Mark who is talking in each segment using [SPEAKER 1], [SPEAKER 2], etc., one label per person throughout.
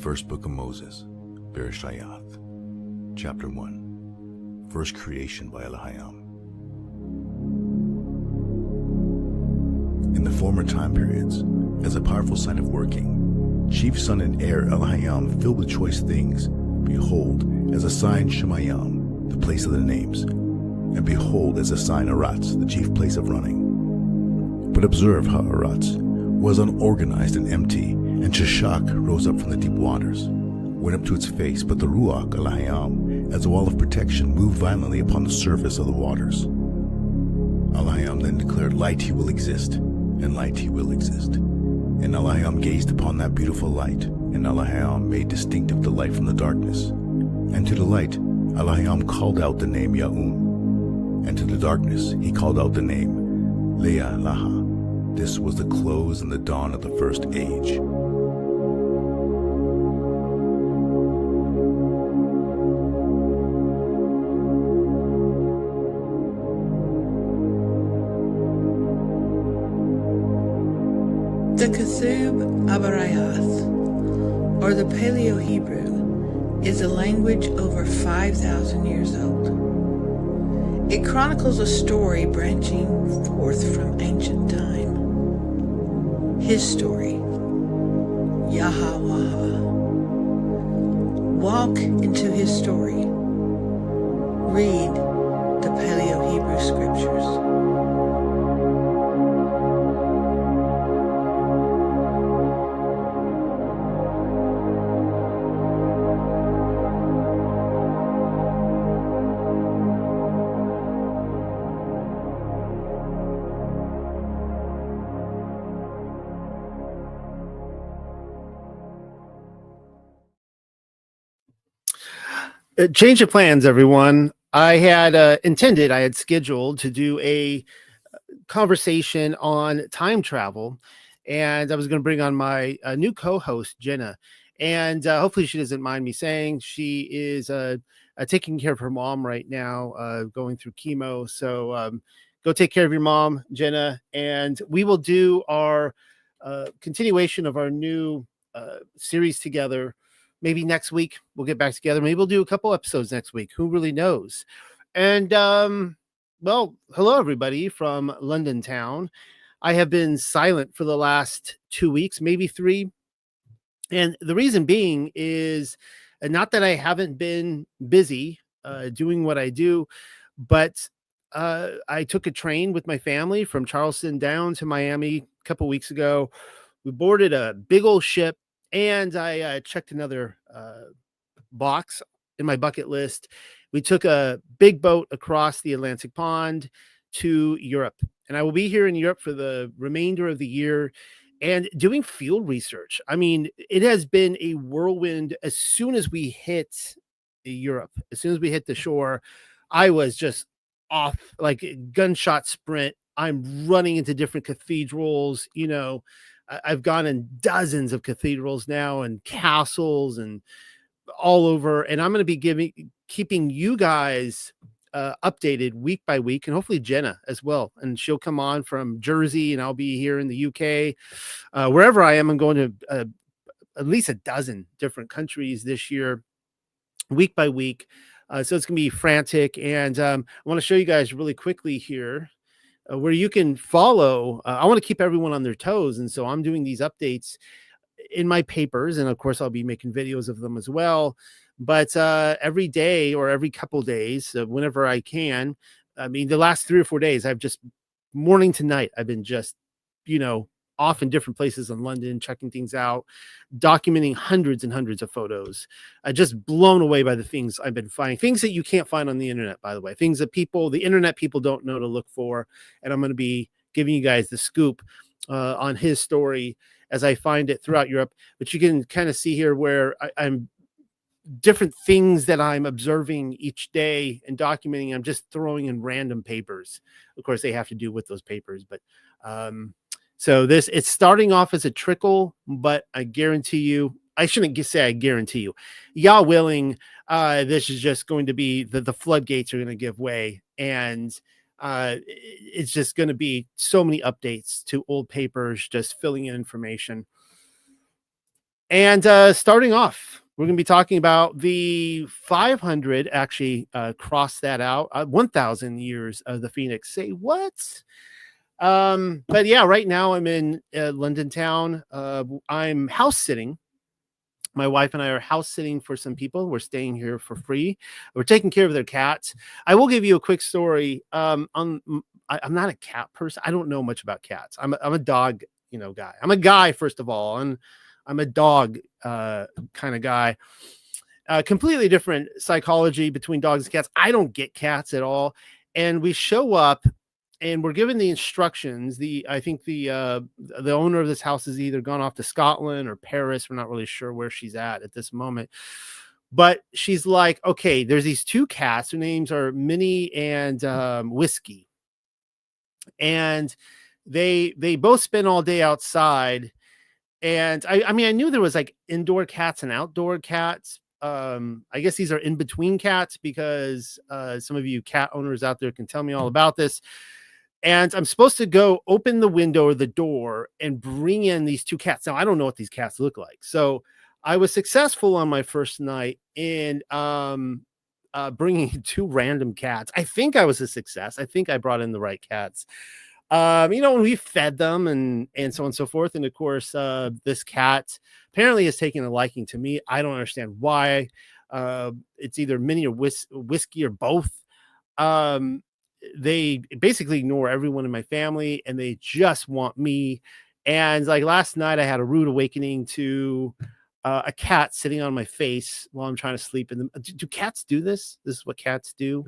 [SPEAKER 1] First Book of Moses, Bereshayath, Chapter 1, First Creation by Elohim. In the former time periods, as a powerful sign of working, chief son and heir Elohim filled with choice things, behold, as a sign Shemayim, the place of the names, and behold, as a sign Aratz, the chief place of running. But observe how Aratz was unorganized and empty, and Sheshach rose up from the deep waters, went up to its face, but the Ruach Elohim, as a wall of protection, moved violently upon the surface of the waters. Elohim then declared, light he will exist, and light he will exist. And Elohim gazed upon that beautiful light, and Elohim made distinctive the light from the darkness. And to the light Elohim called out the name Ya'um, and to the darkness he called out the name Leah Laha. This was the close and the dawn of the first age.
[SPEAKER 2] The Ketub Abarayath, or the Paleo-Hebrew, is a language over 5,000 years old. It chronicles a story branching forth from ancient time. His story, Yahweh. Walk into his story. Read the Paleo-Hebrew scriptures.
[SPEAKER 3] Change of plans, everyone. I had scheduled to do a conversation on time travel, and I was going to bring on my new co-host, Jenna, and hopefully she doesn't mind me saying she is taking care of her mom right now, going through chemo. So go take care of your mom, Jenna, and we will do our continuation of our new series together. Maybe next week we'll get back together. Maybe we'll do a couple episodes next week. Who really knows? And well, hello everybody from London town. I have been silent for the last 2 weeks, maybe 3. And the reason being is not that I haven't been busy doing what I do, but I took a train with my family from Charleston down to Miami a couple weeks ago. We boarded a big old ship, and I checked another box in my bucket list. We took a big boat across the Atlantic pond to Europe. And I will be here in Europe for the remainder of the year and doing field research. I mean, it has been a whirlwind. As soon as we hit Europe, as soon as we hit the shore, I was just off like a gunshot sprint. I'm running into different cathedrals, you know. I've gone in dozens of cathedrals now and castles and all over. And I'm going to be keeping you guys updated week by week, and hopefully Jenna as well. And she'll come on from Jersey, and I'll be here in the UK. Wherever I am, I'm going to at least a dozen different countries this year, week by week. So it's going to be frantic. And I want to show you guys really quickly here where you can follow. I want to keep everyone on their toes. And so I'm doing these updates in my papers. And of course, I'll be making videos of them as well. But every day or every couple days, whenever I can, I mean, the last 3 or 4 days, I've just morning to night, I've been just, you know, off in different places in London, checking things out, documenting hundreds and hundreds of photos. Just blown away by the things I've been finding, things that you can't find on the internet, by the way, things that the internet people don't know to look for. And I'm going to be giving you guys the scoop on his story as I find it throughout Europe. But you can kind of see here where I'm different things that I'm observing each day and documenting. I'm just throwing in random papers. Of course, they have to do with those papers, but so it's starting off as a trickle, but I guarantee you, I shouldn't say I guarantee you, Yah willing, this is just going to be the floodgates are going to give way, and it's just going to be so many updates to old papers, just filling in information. And starting off, we're going to be talking about the 500, actually, cross that out, 1,000 years of the Phoenix. Say what? But yeah, right now I'm in London town. I'm house sitting. My wife and I are house sitting for some people. We're staying here for free. We're taking care of their cats. I will give you a quick story. I'm not a cat person. I don't know much about cats. I'm a dog, guy. I'm a guy, first of all, and I'm a dog kind of guy. Completely different psychology between dogs and cats. I don't get cats at all. And we show up and we're given the instructions. I think the owner of this house has either gone off to Scotland or Paris. We're not really sure where she's at this moment. But she's like, okay, there's these two cats. Their names are Minnie and Whiskey. And they both spend all day outside. And I mean, I knew there was like indoor cats and outdoor cats. I guess these are in between cats because some of you cat owners out there can tell me all about this. And I'm supposed to go open the window or the door and bring in these two cats. Now, I don't know what these cats look like. So I was successful on my first night in bringing two random cats. I think I was a success. I think I brought in the right cats. We fed them and so on and so forth. And of course, this cat apparently is taking a liking to me. I don't understand why. It's either Minnie or Whiskey or both. They basically ignore everyone in my family and they just want me. And like last night, I had a rude awakening to a cat sitting on my face while I'm trying to sleep. And do cats do this? This is what cats do.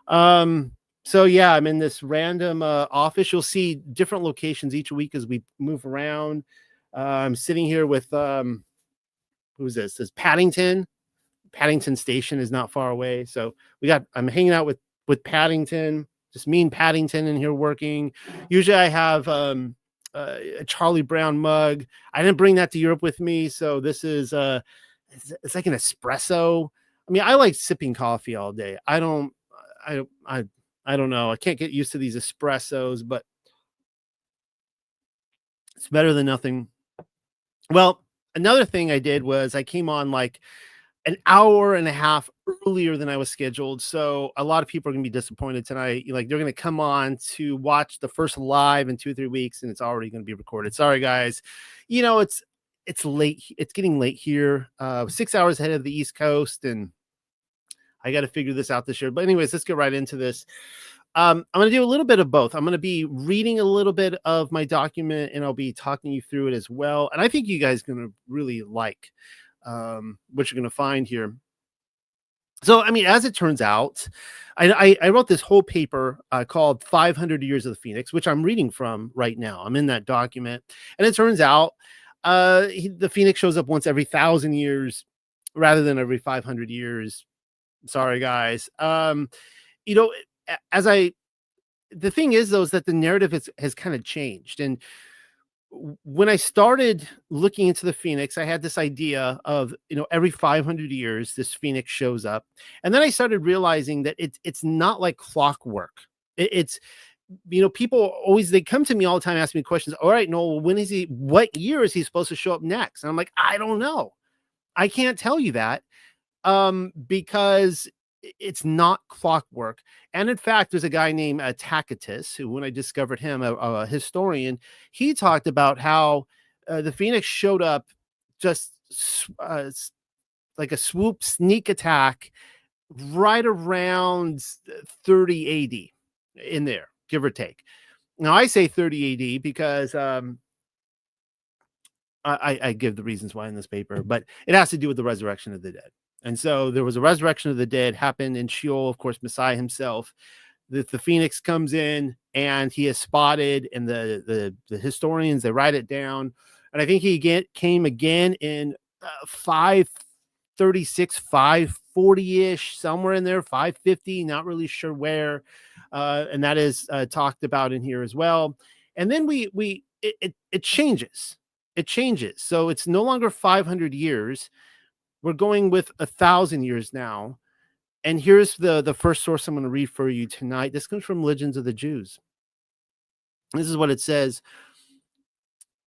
[SPEAKER 3] So yeah, I'm in this random office. You'll see different locations each week as we move around. I'm sitting here with who's this? This is Paddington. Paddington Station is not far away. So I'm hanging out with Paddington, just me and Paddington in here working. Usually I have a Charlie Brown mug. I didn't bring that to Europe with me, so this is it's like an espresso. I mean, I like sipping coffee all day. I don't know. I can't get used to these espressos, but it's better than nothing. Well, another thing I did was I came on like an hour and a half earlier than I was scheduled. So a lot of people are going to be disappointed tonight. Like they're going to come on to watch the first live in 2 or 3 weeks and it's already going to be recorded. Sorry, guys. It's late. It's getting late here. 6 hours ahead of the East Coast. And I got to figure this out this year. But anyways, let's get right into this. I'm going to do a little bit of both. I'm going to be reading a little bit of my document and I'll be talking you through it as well. And I think you guys are going to really like what you're going to find here. So, I mean, as it turns out, I wrote this whole paper called 500 Years of the Phoenix, which I'm reading from right now. I'm in that document. And it turns out the Phoenix shows up once every 1,000 years rather than every 500 years. Sorry, guys. The thing is, though, is that the narrative has kind of changed. And when I started looking into the Phoenix, I had this idea of, every 500 years, this Phoenix shows up. And then I started realizing that it's not like clockwork. It's people always, they come to me all the time, asking me questions. All right, Noel, what year is he supposed to show up next? And I'm like, I don't know. I can't tell you that because it's not clockwork. And in fact, there's a guy named Tacitus, who, when I discovered him, a historian, he talked about how the Phoenix showed up just like a swoop sneak attack right around 30 AD in there, give or take. Now, I say 30 AD because I give the reasons why in this paper, but it has to do with the resurrection of the dead. And so there was a resurrection of the dead happened in Sheol, of course, Messiah himself. The Phoenix comes in and he is spotted, and the historians, they write it down. And I think he came again in 536, 540-ish, somewhere in there, 550, not really sure where. And that is talked about in here as well. And then it changes. It changes. So it's no longer 500 years. We're going with 1,000 years now. And here's the first source I'm going to read for you tonight. This comes from Legends of the Jews. This is what it says.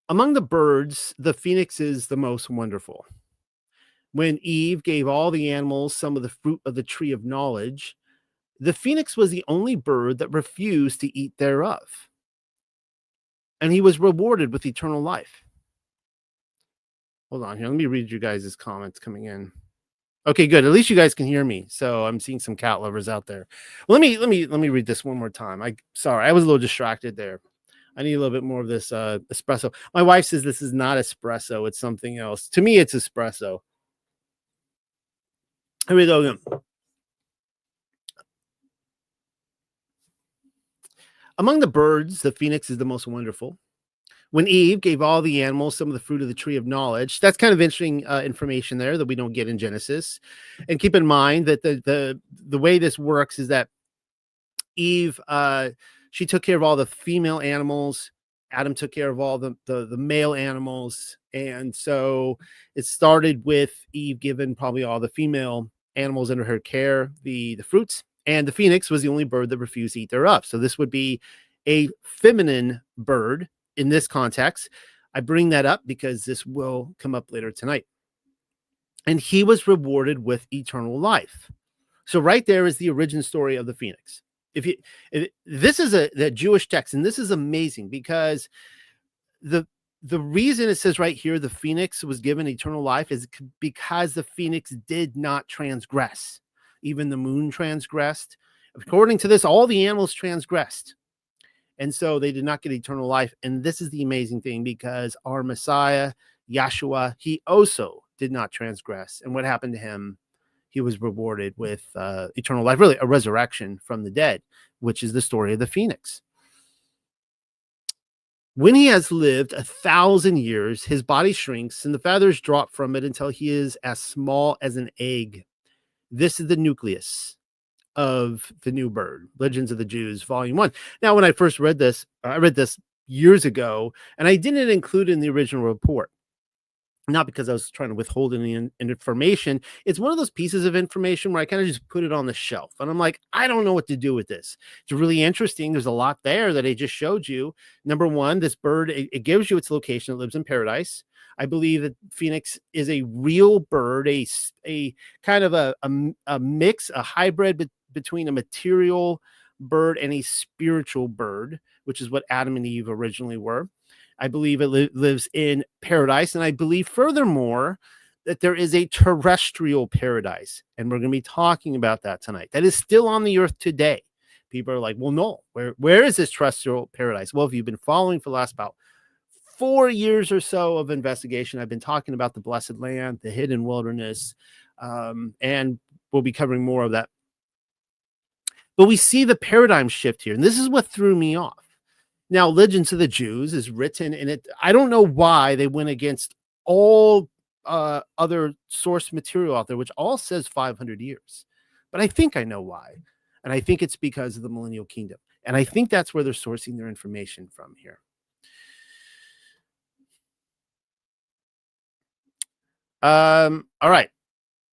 [SPEAKER 3] Among the birds, the phoenix is the most wonderful. When Eve gave all the animals some of the fruit of the tree of knowledge, the phoenix was the only bird that refused to eat thereof, and he was rewarded with eternal life. Hold on here. Let me read you guys' comments coming in. Okay, good. At least you guys can hear me. So I'm seeing some cat lovers out there. Let me read this one more time. Sorry, I was a little distracted there. I need a little bit more of this espresso. My wife says this is not espresso, it's something else. To me, it's espresso. Here we go again. Among the birds, the phoenix is the most wonderful. When Eve gave all the animals some of the fruit of the tree of knowledge, that's kind of interesting information there that we don't get in Genesis. And keep in mind that the way this works is that Eve, she took care of all the female animals. Adam took care of all the male animals. And so it started with Eve given probably all the female animals under her care, the fruits. And the phoenix was the only bird that refused to eat thereof. So this would be a feminine bird in this context. I bring that up because this will come up later tonight. And he was rewarded with eternal life. So right there is the origin story of the phoenix. This is the Jewish text, and this is amazing because the reason it says right here the phoenix was given eternal life is because the phoenix did not transgress. Even the moon transgressed. According to this, all the animals transgressed. And so they did not get eternal life. And this is the amazing thing, because our Messiah, Yeshua, he also did not transgress. And what happened to him? He was rewarded with eternal life, really a resurrection from the dead, which is the story of the phoenix. When he has lived 1,000 years, his body shrinks and the feathers drop from it until he is as small as an egg. This is the nucleus of the new bird, Legends of the Jews, Volume 1. Now, when I first read this, I read this years ago, and I didn't include it in the original report. Not because I was trying to withhold any information. It's one of those pieces of information where I kind of just put it on the shelf. And I'm like, I don't know what to do with this. It's really interesting. There's a lot there that I just showed you. Number one, this bird, it gives you its location. It lives in paradise. I believe that Phoenix is a real bird, a kind of a mix, a hybrid between a material bird and a spiritual bird, which is what Adam and Eve originally were. I believe it lives in paradise. And I believe furthermore that there is a terrestrial paradise. And we're going to be talking about that tonight. That is still on the earth today. People are like, well, no, where is this terrestrial paradise? Well, if you've been following for the last about 4 years or so of investigation, I've been talking about the blessed land, the hidden wilderness, and we'll be covering more of that. But we see the paradigm shift here. And this is what threw me off. Now, Legends of the Jews is written in it. I don't know why they went against all other source material out there, which all says 500 years. But I think I know why. And I think it's because of the millennial kingdom. And I think that's where they're sourcing their information from here. All right.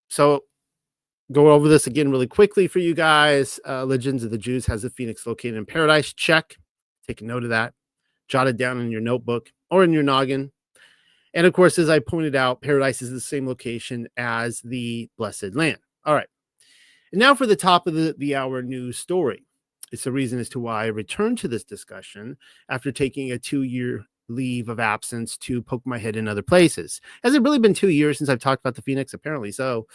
[SPEAKER 3] So go over this again really quickly for you guys. Legends of the Jews has a phoenix located in paradise. Check. Take a note of that. Jot it down in your notebook or in your noggin. And of course, as I pointed out, paradise is the same location as the blessed land. All right. And now for the top of the hour news story. It's the reason as to why I returned to this discussion after taking a 2-year leave of absence to poke my head in other places. Has it really been 2 years since I've talked about the Phoenix? Apparently so.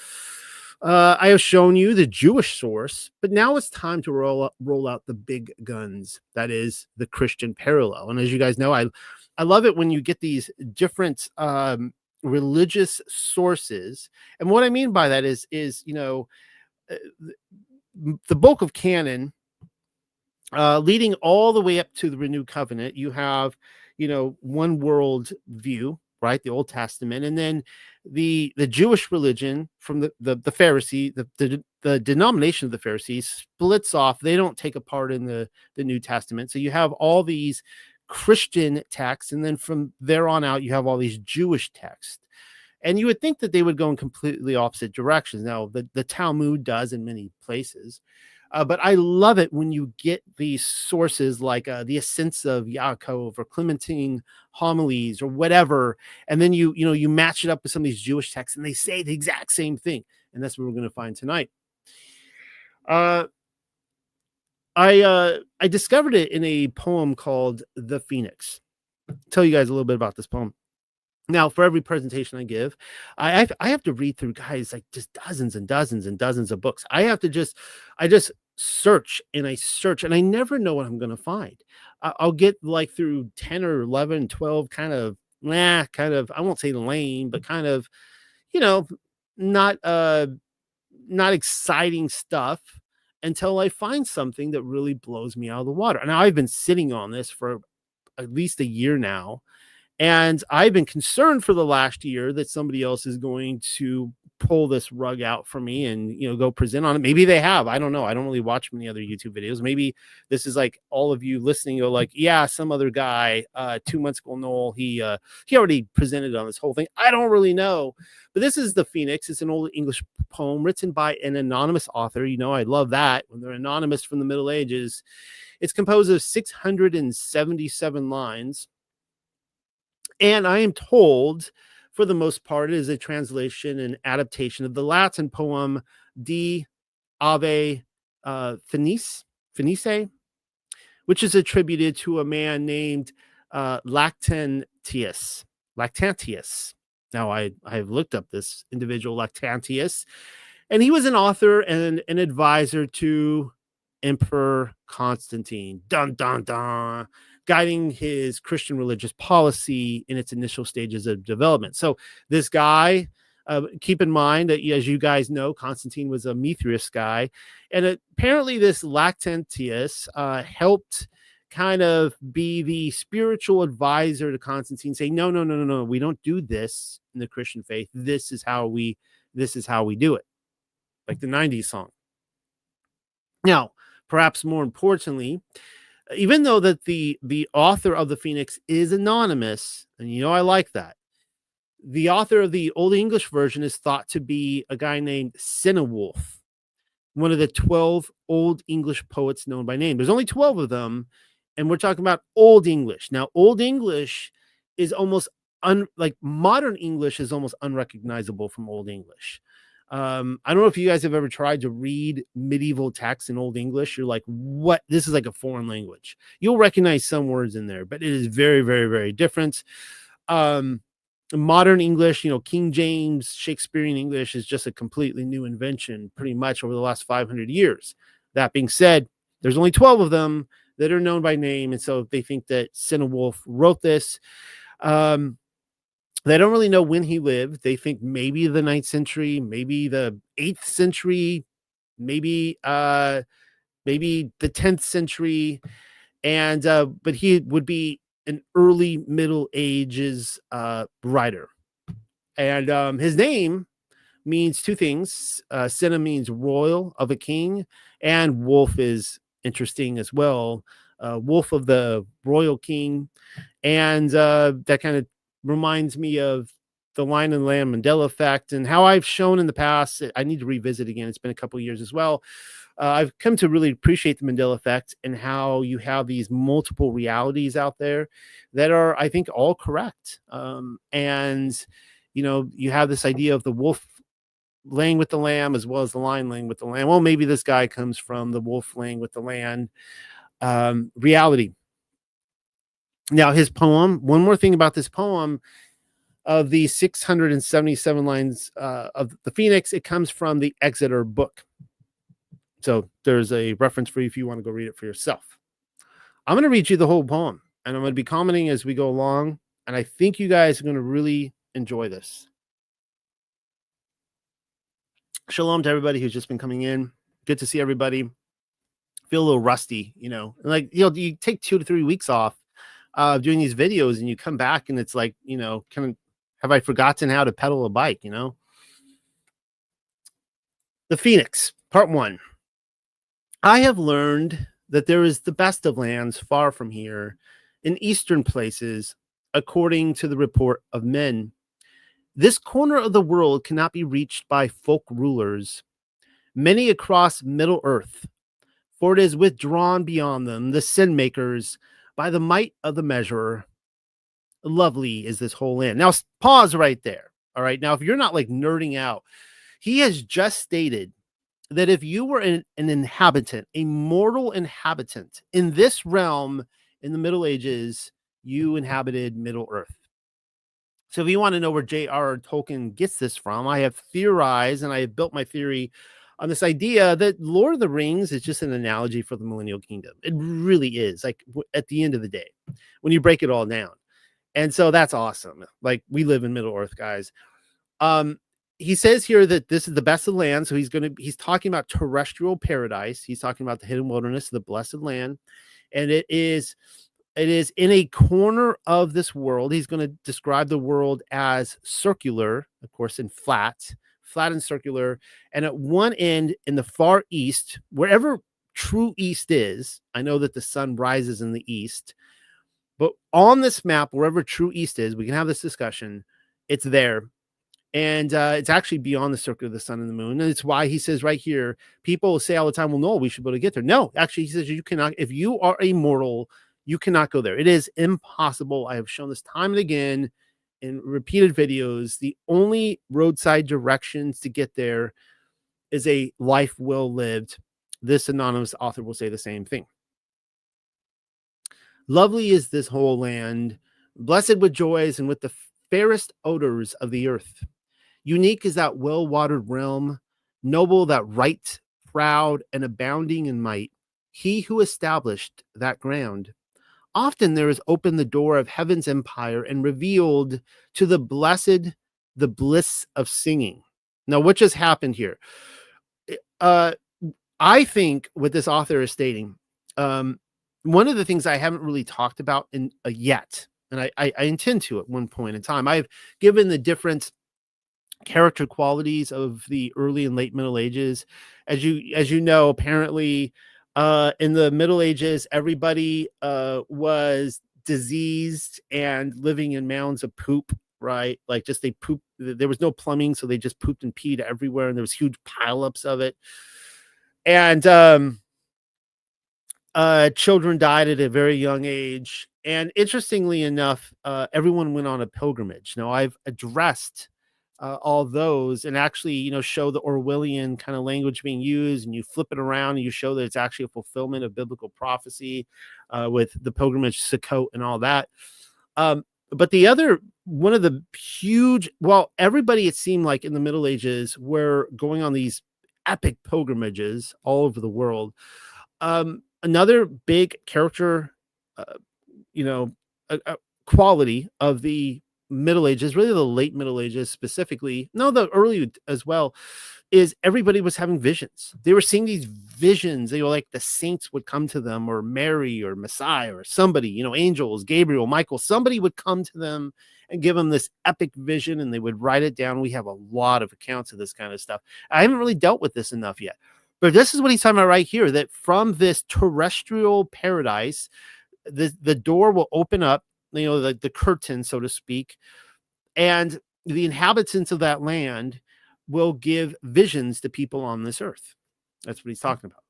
[SPEAKER 3] I have shown you the Jewish source, but now it's time to roll out the big guns. That is the Christian parallel. And as you guys know, I love it when you get these different religious sources. And what I mean by that is you know, the bulk of canon, leading all the way up to the renewed covenant, you have, you know, one world view, right? The Old Testament, and then the Jewish religion from the Pharisee, the denomination of the Pharisees splits off. They don't take a part in the New Testament. So you have all these Christian texts, and then from there on out, you have all these Jewish texts. And you would think that they would go in completely opposite directions. Now, the Talmud does in many places. But I love it when you get these sources like the Ascents of Yaakov or Clementine homilies or whatever, and then you match it up with some of these Jewish texts, and they say the exact same thing, and that's what we're going to find tonight. Uh, I discovered it in a poem called "The Phoenix." I'll tell you guys a little bit about this poem. Now, for every presentation I give, I have to read through, guys, like just dozens and dozens and dozens of books. I just search and I search and I never know what I'm going to find. I'll get like through 10 or 11, 12 kind of, I won't say lame, but kind of, you know, not, not exciting stuff until I find something that really blows me out of the water. Now, I've been sitting on this for at least a year now. And I've been concerned for the last year that somebody else is going to pull this rug out for me and, go present on it. Maybe they have. I don't know. I don't really watch many other YouTube videos. Maybe this is like all of you listening go like, yeah, some other guy 2 months ago, Noel, he already presented on this whole thing. I don't really know. But this is The Phoenix. It's an old English poem written by an anonymous author. I love that when they're anonymous from the Middle Ages. It's composed of 677 lines. And I am told, for the most part, it is a translation and adaptation of the Latin poem De Ave Fenice, which is attributed to a man named Lactantius. Now, I have looked up this individual, Lactantius, and he was an author and an advisor to Emperor Constantine. Dun, dun, dun. Guiding his Christian religious policy in its initial stages of development. So this guy, keep in mind that, as you guys know, Constantine was a Mithras guy. And apparently this Lactantius helped kind of be the spiritual advisor to Constantine, saying, no, we don't do this in the Christian faith. This is how we do it. Like the 90s song. Now, perhaps more importantly, even though that the author of The Phoenix is anonymous, and I like that, the author of the Old English version is thought to be a guy named Cynewulf, one of the 12 Old English poets known by name. There's only 12 of them, and we're talking about Old English. Now, Old English is almost like modern English is almost unrecognizable from Old English. I don't know if you guys have ever tried to read medieval texts in Old English. You're like, what? This is like a foreign language. You'll recognize some words in there, but it is very, very, very different. Modern English, King James, Shakespearean English is just a completely new invention pretty much over the last 500 years. That being said, there's only 12 of them that are known by name. And so they think that Cynewulf wrote this. They don't really know when he lived. They think maybe the 9th century, maybe the 8th century, maybe the 10th century. And but he would be an early Middle Ages writer. And his name means two things. Cinna means royal of a king, and wolf is interesting as well. Wolf of the royal king. And that kind of reminds me of the Lion and Lamb Mandela effect, and how I've shown in the past. I need to revisit again. It's been a couple of years as well. I've come to really appreciate the Mandela effect and how you have these multiple realities out there that are, I think, all correct. And you have this idea of the wolf laying with the lamb as well as the lion laying with the lamb. Well, maybe this guy comes from the wolf laying with the lamb reality. Now, his poem, one more thing about this poem, of the 677 lines of The Phoenix, it comes from the Exeter book. So there's a reference for you if you want to go read it for yourself. I'm going to read you the whole poem, and I'm going to be commenting as we go along, and I think you guys are going to really enjoy this. Shalom to everybody who's just been coming in. Good to see everybody. Feel a little rusty, you take 2 to 3 weeks off doing these videos, and you come back and it's like, kind of, have I forgotten how to pedal a bike? The Phoenix, part 1. I have learned that there is the best of lands far from here, in eastern places, according to the report of men. This corner of the world cannot be reached by folk rulers. Many across Middle Earth For it is withdrawn beyond them, the sin makers, by the might of the measurer. Lovely is this whole land. Now, pause right there. All right. Now, if you're not like nerding out, he has just stated that if you were an inhabitant, a mortal inhabitant in this realm in the Middle Ages, you inhabited Middle Earth. So if you want to know where J.R.R. Tolkien gets this from, I have theorized and I have built my theory on this idea that Lord of the Rings is just an analogy for the Millennial Kingdom. It really is, like at the end of the day, when you break it all down. And so that's awesome. Like, we live in Middle Earth, guys. He says here that this is the best of the land. So he's talking about terrestrial paradise. He's talking about the hidden wilderness, the blessed land. And it is in a corner of this world. He's going to describe the world as circular, of course, and flat and circular. And at one end in the far east, wherever true east is, I know that the sun rises in the east, but on this map, wherever true east is, we can have this discussion. It's there. And it's actually beyond the circle of the sun and the moon. And it's why he says right here, people say all the time, well, no, we should be able to get there. No, actually, he says you cannot. If you are a mortal, you cannot go there. It is impossible. I have shown this time and again in repeated videos. The only roadside directions to get there is a life well lived. This anonymous author will say the same thing. Lovely is this whole land, blessed with joys and with the fairest odors of the earth. Unique is that well-watered realm, noble that right, proud, and abounding in might. He who established that ground. Often there is opened the door of heaven's empire and revealed to the blessed the bliss of singing. Now, what just happened here? I think what this author is stating, one of the things I haven't really talked about yet, and I intend to at one point in time, I've given the different character qualities of the early and late Middle Ages. As you know, apparently in the Middle Ages, everybody was diseased and living in mounds of poop, right? Like, just they poop. There was no plumbing, so they just pooped and peed everywhere, and there was huge pileups of it. And children died at a very young age. And interestingly enough, everyone went on a pilgrimage. Now, I've addressed all those and actually, show the Orwellian kind of language being used, and you flip it around and you show that it's actually a fulfillment of biblical prophecy with the pilgrimage to Sukkot and all that. But the other one of the huge, everybody, it seemed like in the Middle Ages, were going on these epic pilgrimages all over the world. Another big character, quality of the Middle Ages, really the late Middle Ages specifically, the early as well, is everybody was having visions. They were seeing these visions. They were like the saints would come to them, or Mary or Messiah or somebody, angels, Gabriel, Michael, somebody would come to them and give them this epic vision, and they would write it down. We have a lot of accounts of this kind of stuff. I haven't really dealt with this enough yet, but this is what he's talking about right here, that from this terrestrial paradise, the door will open up, the curtain, so to speak, and the inhabitants of that land will give visions to people on this earth. That's what he's talking about.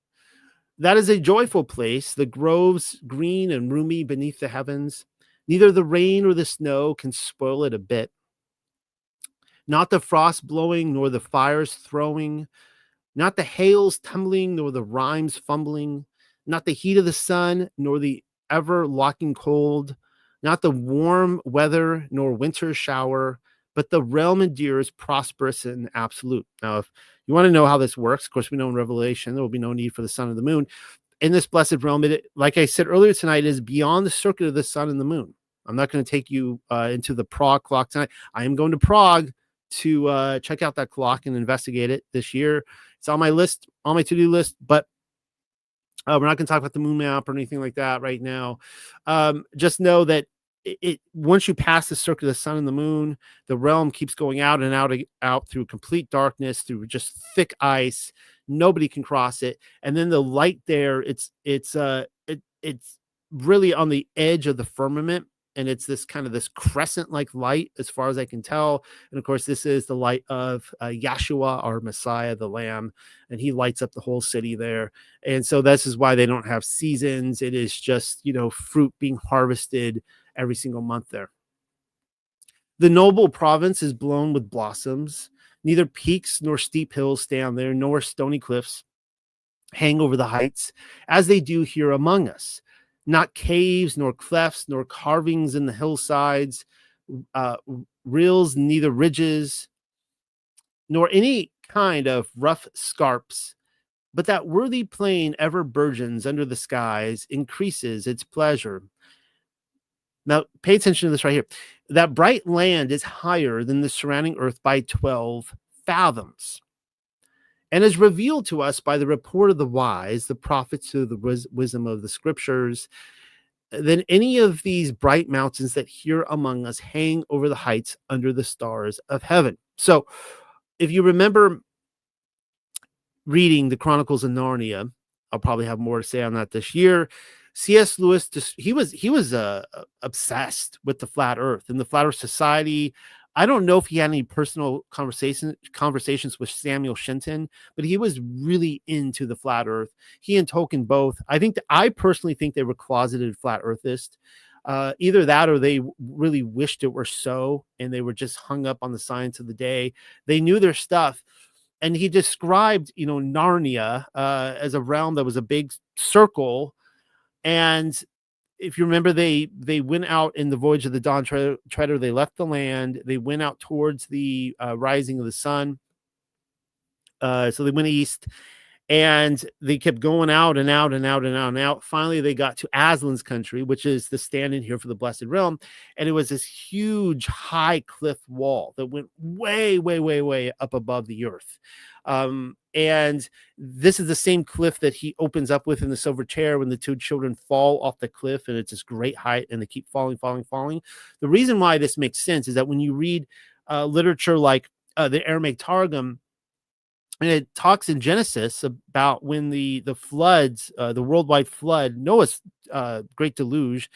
[SPEAKER 3] That is a joyful place, the groves green and roomy beneath the heavens. Neither the rain or the snow can spoil it a bit. Not the frost blowing, nor the fires throwing, not the hails tumbling, nor the rhymes fumbling, not the heat of the sun, nor the ever-locking cold, not the warm weather, nor winter shower, but the realm endures prosperous and absolute. Now, if you want to know how this works, of course, we know in Revelation there will be no need for the sun or the moon. In this blessed realm, like I said earlier tonight, is beyond the circuit of the sun and the moon. I'm not going to take you into the Prague clock tonight. I am going to Prague to check out that clock and investigate it this year. It's on my list, on my to-do list, but we're not going to talk about the moon map or anything like that right now. Just know that once you pass the circuit of the sun and the moon, the realm keeps going out and out through complete darkness, through just thick ice. Nobody can cross it. And then the light there, it's really on the edge of the firmament. and it's this kind of this crescent-like light as far as I can tell. And of course, this is the light of Yeshua, our Messiah, the Lamb, and he lights up the whole city there. And so this is why they don't have seasons. It is just, fruit being harvested every single month there. The noble province is blown with blossoms. Neither peaks nor steep hills stand there, nor stony cliffs hang over the heights, as they do here among us. Not caves, nor clefts, nor carvings in the hillsides, rills, neither ridges, nor any kind of rough scarps, but that worthy plain ever burgeons under the skies, increases its pleasure. Now, pay attention to this right here. That bright land is higher than the surrounding earth by 12 fathoms, and is revealed to us by the report of the wise, the prophets, through the wisdom of the scriptures, than any of these bright mountains that here among us hang over the heights under the stars of heaven. So, if you remember reading the Chronicles of Narnia, I'll probably have more to say on that this year. C.S. Lewis, he was obsessed with the flat earth and the flat earth society. I don't know if he had any personal conversations with Samuel Shenton, but he was really into the flat earth. He and Tolkien both. I personally think they were closeted flat earthists. Either that or they really wished it were so, and they were just hung up on the science of the day. They knew their stuff. And he described, Narnia as a realm that was a big circle. And if you remember, they went out in the voyage of the Dawn Treader. They left the land. They went out towards the rising of the sun. So they went east, and they kept going out and out and out and out and out. Finally, they got to Aslan's country, which is the stand-in here for the Blessed Realm. And it was this huge high cliff wall that went way, way, way, way up above the earth. And this is the same cliff that he opens up with in the silver chair when the two children fall off the cliff, and it's this great height, and they keep falling. The reason why this makes sense is that when you read literature like the Aramaic Targum, and it talks in Genesis about when the floods, the worldwide flood, Noah's great deluge,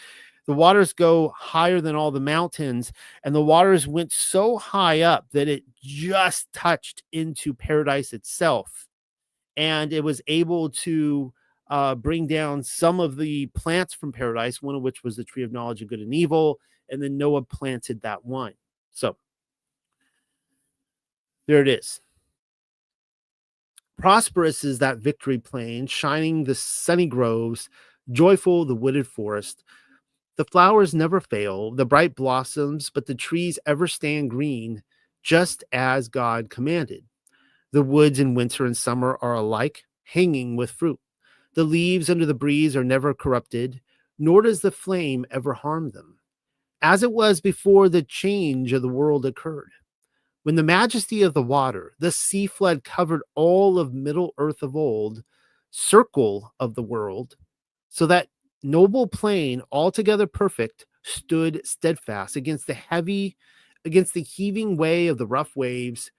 [SPEAKER 3] the waters go higher than all the mountains, and the waters went so high up that it just touched into paradise itself. And it was able to bring down some of the plants from paradise, one of which was the tree of knowledge of good and evil. And then Noah planted that one. So there it is. Prosperous is that victory plain, shining the sunny groves, joyful the wooded forest. The flowers never fail, the bright blossoms, but the trees ever stand green, just as God commanded. The woods in winter and summer are alike, hanging with fruit. The leaves under the breeze are never corrupted, nor does the flame ever harm them, as it was before the change of the world occurred. When the majesty of the water, the sea flood covered all of Middle Earth of old, circle of the world, so that noble plain, altogether perfect, stood steadfast against the heaving way of the rough waves,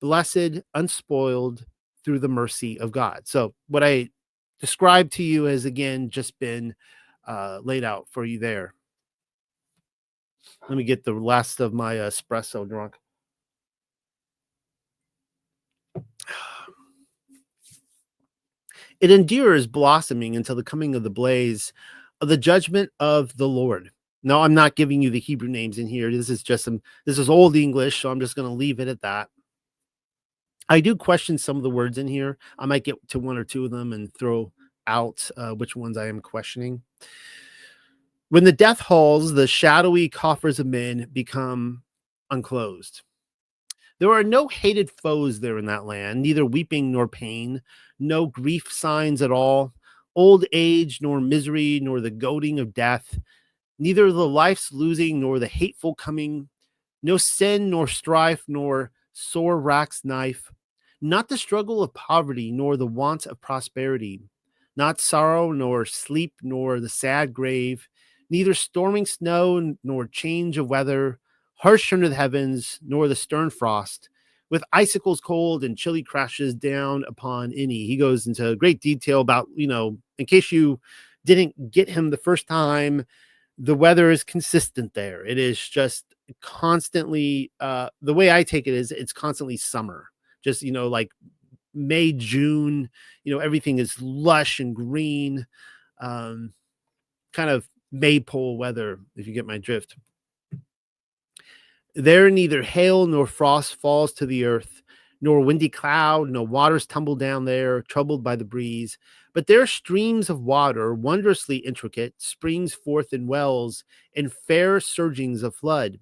[SPEAKER 3] blessed, unspoiled through the mercy of God. So what I described to you has again just been laid out for you there. Let me get the last of my espresso drunk. It endures blossoming until the coming of the blaze of the judgment of the Lord. No, I'm not giving you the Hebrew names in here. This is Old English, so I'm just going to leave it at that. I do question some of the words in here. I might get to one or two of them and throw out which ones I am questioning. When the death halls, the shadowy coffers of men become unclosed. There are no hated foes there in that land, neither weeping nor pain, no grief signs at all, old age nor misery, nor the goading of death, neither the life's losing nor the hateful coming, no sin nor strife nor sore rack's knife, not the struggle of poverty nor the want of prosperity, not sorrow nor sleep nor the sad grave, neither storming snow nor change of weather, harsh under the heavens, nor the stern frost, with icicles cold and chilly crashes down upon any. He goes into great detail about, in case you didn't get him the first time, The weather is consistent there. It is just constantly, the way I take it is it's constantly summer. Just, like May, June, everything is lush and green, um, kind of maypole weather, if you get my drift. There neither hail nor frost falls to the earth, nor windy cloud, no waters tumble down there, troubled by the breeze. But there streams of water, wondrously intricate, springs forth in wells and fair surgings of flood.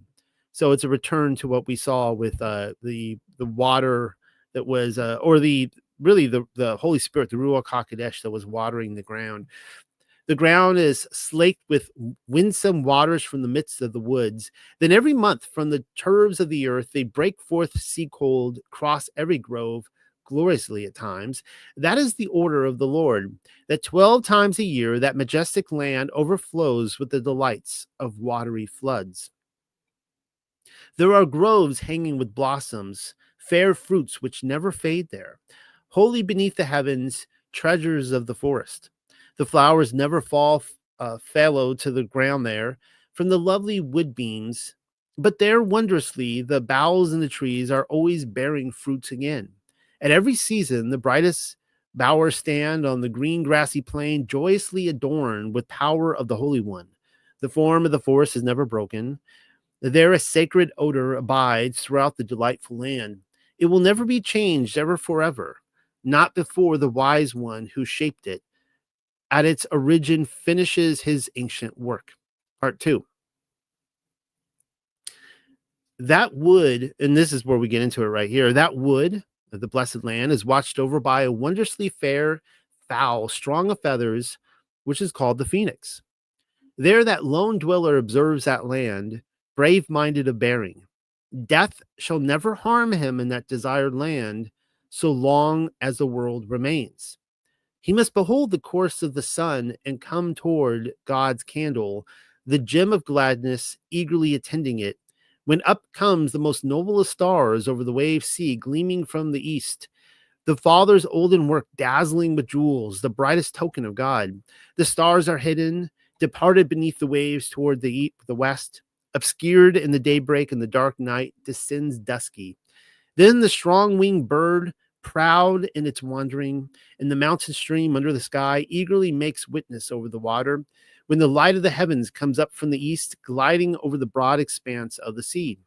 [SPEAKER 3] So it's a return to what we saw with the water that was, or the really the Holy Spirit, the Ruach Hakodesh that was watering the ground. The ground is slaked with winsome waters from the midst of the woods. Then every month from the turves of the earth they break forth sea cold, cross every grove, gloriously at times. That is the order of the Lord, that 12 times a year that majestic land overflows with the delights of watery floods. There are groves hanging with blossoms, fair fruits which never fade there. Holy beneath the heavens, treasures of the forest. The flowers never fall fallow to the ground there from the lovely wood beams, but there wondrously the boughs and the trees are always bearing fruits again. At every season, the brightest bowers stand on the green grassy plain, joyously adorned with power of the Holy One. The form of the forest is never broken. There a sacred odor abides throughout the delightful land. It will never be changed ever forever, not before the wise one who shaped it at its origin finishes his ancient work. Part 2. That wood, and this is where we get into it right here, that wood, the blessed land, is watched over by a wondrously fair fowl, strong of feathers, which is called the phoenix. There that lone dweller observes that land, brave-minded of bearing. Death shall never harm him in that desired land, so long as the world remains. He must behold the course of the sun and come toward God's candle, the gem of gladness, eagerly attending it, when up comes the most noble of stars over the wave sea, gleaming from the east. The Father's olden work dazzling with jewels, the brightest token of God. The stars are hidden, departed beneath the waves toward the west, obscured in the daybreak, and the dark night descends dusky. Then the strong-winged bird, proud in its wandering, in the mountain stream under the sky, eagerly makes witness over the water, when the light of the heavens comes up from the east, gliding over the broad expanse of the sea.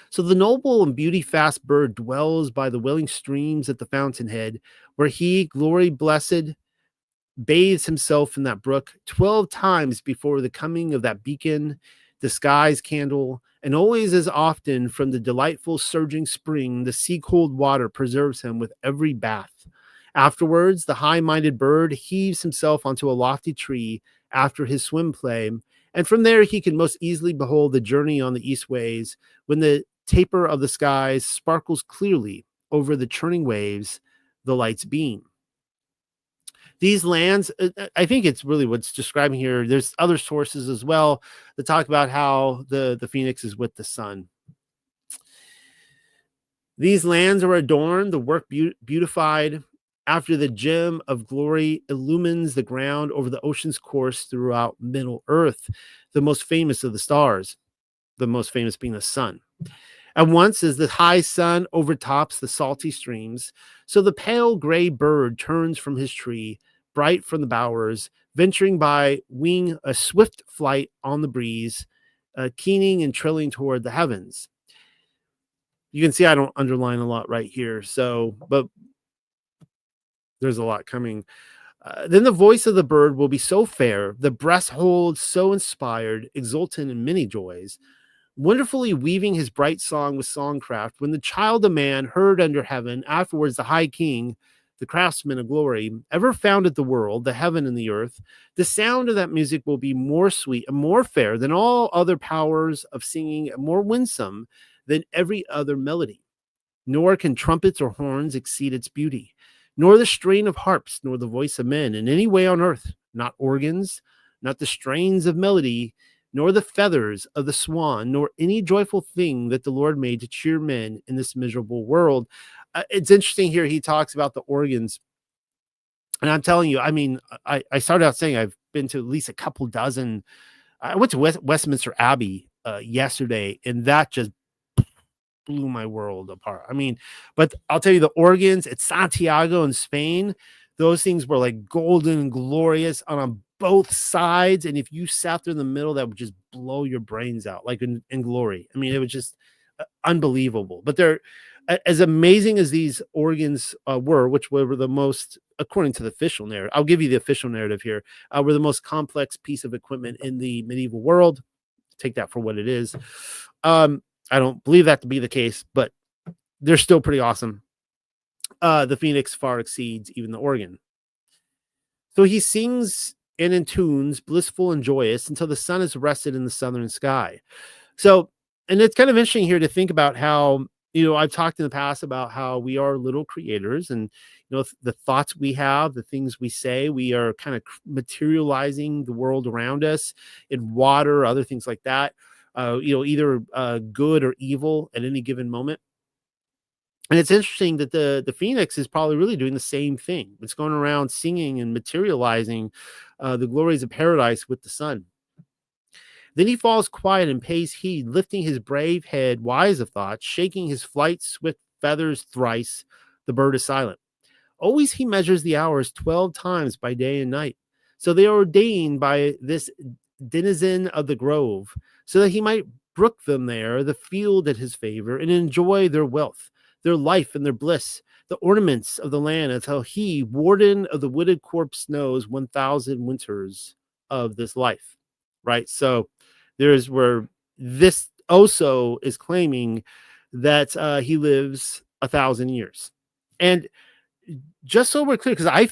[SPEAKER 3] So the noble and beauty-fast bird dwells by the welling streams at the fountainhead, where he, glory blessed, bathes himself in that brook 12 times before the coming of that beacon, the sky's candle, and always as often from the delightful surging spring, the sea-cold water preserves him with every bath. Afterwards, the high-minded bird heaves himself onto a lofty tree after his swim play, and from there he can most easily behold the journey on the east ways, when the taper of the skies sparkles clearly over the churning waves, the lights beam. These lands, I think it's really what's describing here. There's other sources as well that talk about how the phoenix is with the sun. These lands are adorned, the work beautified, after the gem of glory illumines the ground over the ocean's course throughout Middle Earth, the most famous of the stars, the most famous being the sun. At once, as the high sun overtops the salty streams, so the pale gray bird turns from his tree, bright from the bowers, venturing by wing a swift flight on the breeze, keening and trilling toward the heavens. You can see I don't underline a lot right here, but there's a lot coming. Then the voice of the bird will be so fair, the breast hold so inspired, exultant in many joys, wonderfully weaving his bright song with songcraft, when the child of man heard under heaven, afterwards the high king, the craftsman of glory, ever founded the world, the heaven and the earth, the sound of that music will be more sweet and more fair than all other powers of singing, and more winsome than every other melody. Nor can trumpets or horns exceed its beauty, nor the strain of harps, nor the voice of men in any way on earth, not organs, not the strains of melody, nor the feathers of the swan, nor any joyful thing that the Lord made to cheer men in this miserable world. It's interesting here. He talks about the organs. And I'm telling you, I mean, I started out saying I've been to at least a couple dozen. I went to Westminster Abbey yesterday, and that just blew my world apart. I mean, but I'll tell you, the organs at Santiago in Spain, those things were like golden and glorious on both sides. And if you sat there in the middle, that would just blow your brains out, like in glory. I mean, it was just unbelievable. But they're as amazing as these organs were, which were the most, according to the official narrative. I'll give you the official narrative here. Were the most complex piece of equipment in the medieval world. Take that for what it is. I don't believe that to be the case, but they're still pretty awesome. The phoenix far exceeds even the organ. So he sings and intunes, blissful and joyous, until the sun is rested in the southern sky. So, and it's kind of interesting here to think about how, I've talked in the past about how we are little creators, and, the thoughts we have, the things we say, we are kind of materializing the world around us in water, other things like that. Either good or evil at any given moment. And it's interesting that the phoenix is probably really doing the same thing. It's going around singing and materializing the glories of paradise with the sun. Then he falls quiet and pays heed, lifting his brave head, wise of thought, shaking his flight swift feathers thrice. The bird is silent. Always he measures the hours 12 times by day and night. So they are ordained by this denizen of the grove, so that he might brook them there, the field at his favor, and enjoy their wealth, their life, and their bliss, the ornaments of the land, until he, warden of the wooded corpse, knows 1,000 winters of this life. Right? So there's where this also is claiming that he lives 1,000 years. And just so we're clear, because I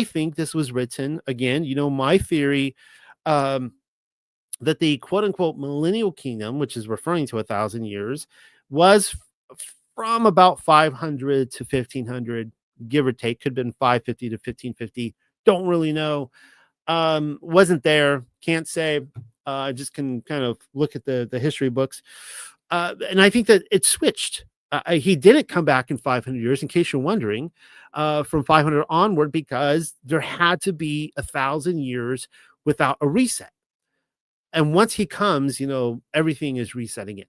[SPEAKER 3] think this was written, again, my theory, that the quote unquote millennial kingdom, which is referring to 1,000 years, was from about 500 to 1500, give or take. Could have been 550 to 1550. Don't really know. Wasn't there. Can't say. I just can kind of look at the history books. And I think that it switched. He didn't come back in 500 years, in case you're wondering, from 500 onward, because there had to be 1,000 years without a reset. And once he comes, everything is reset again.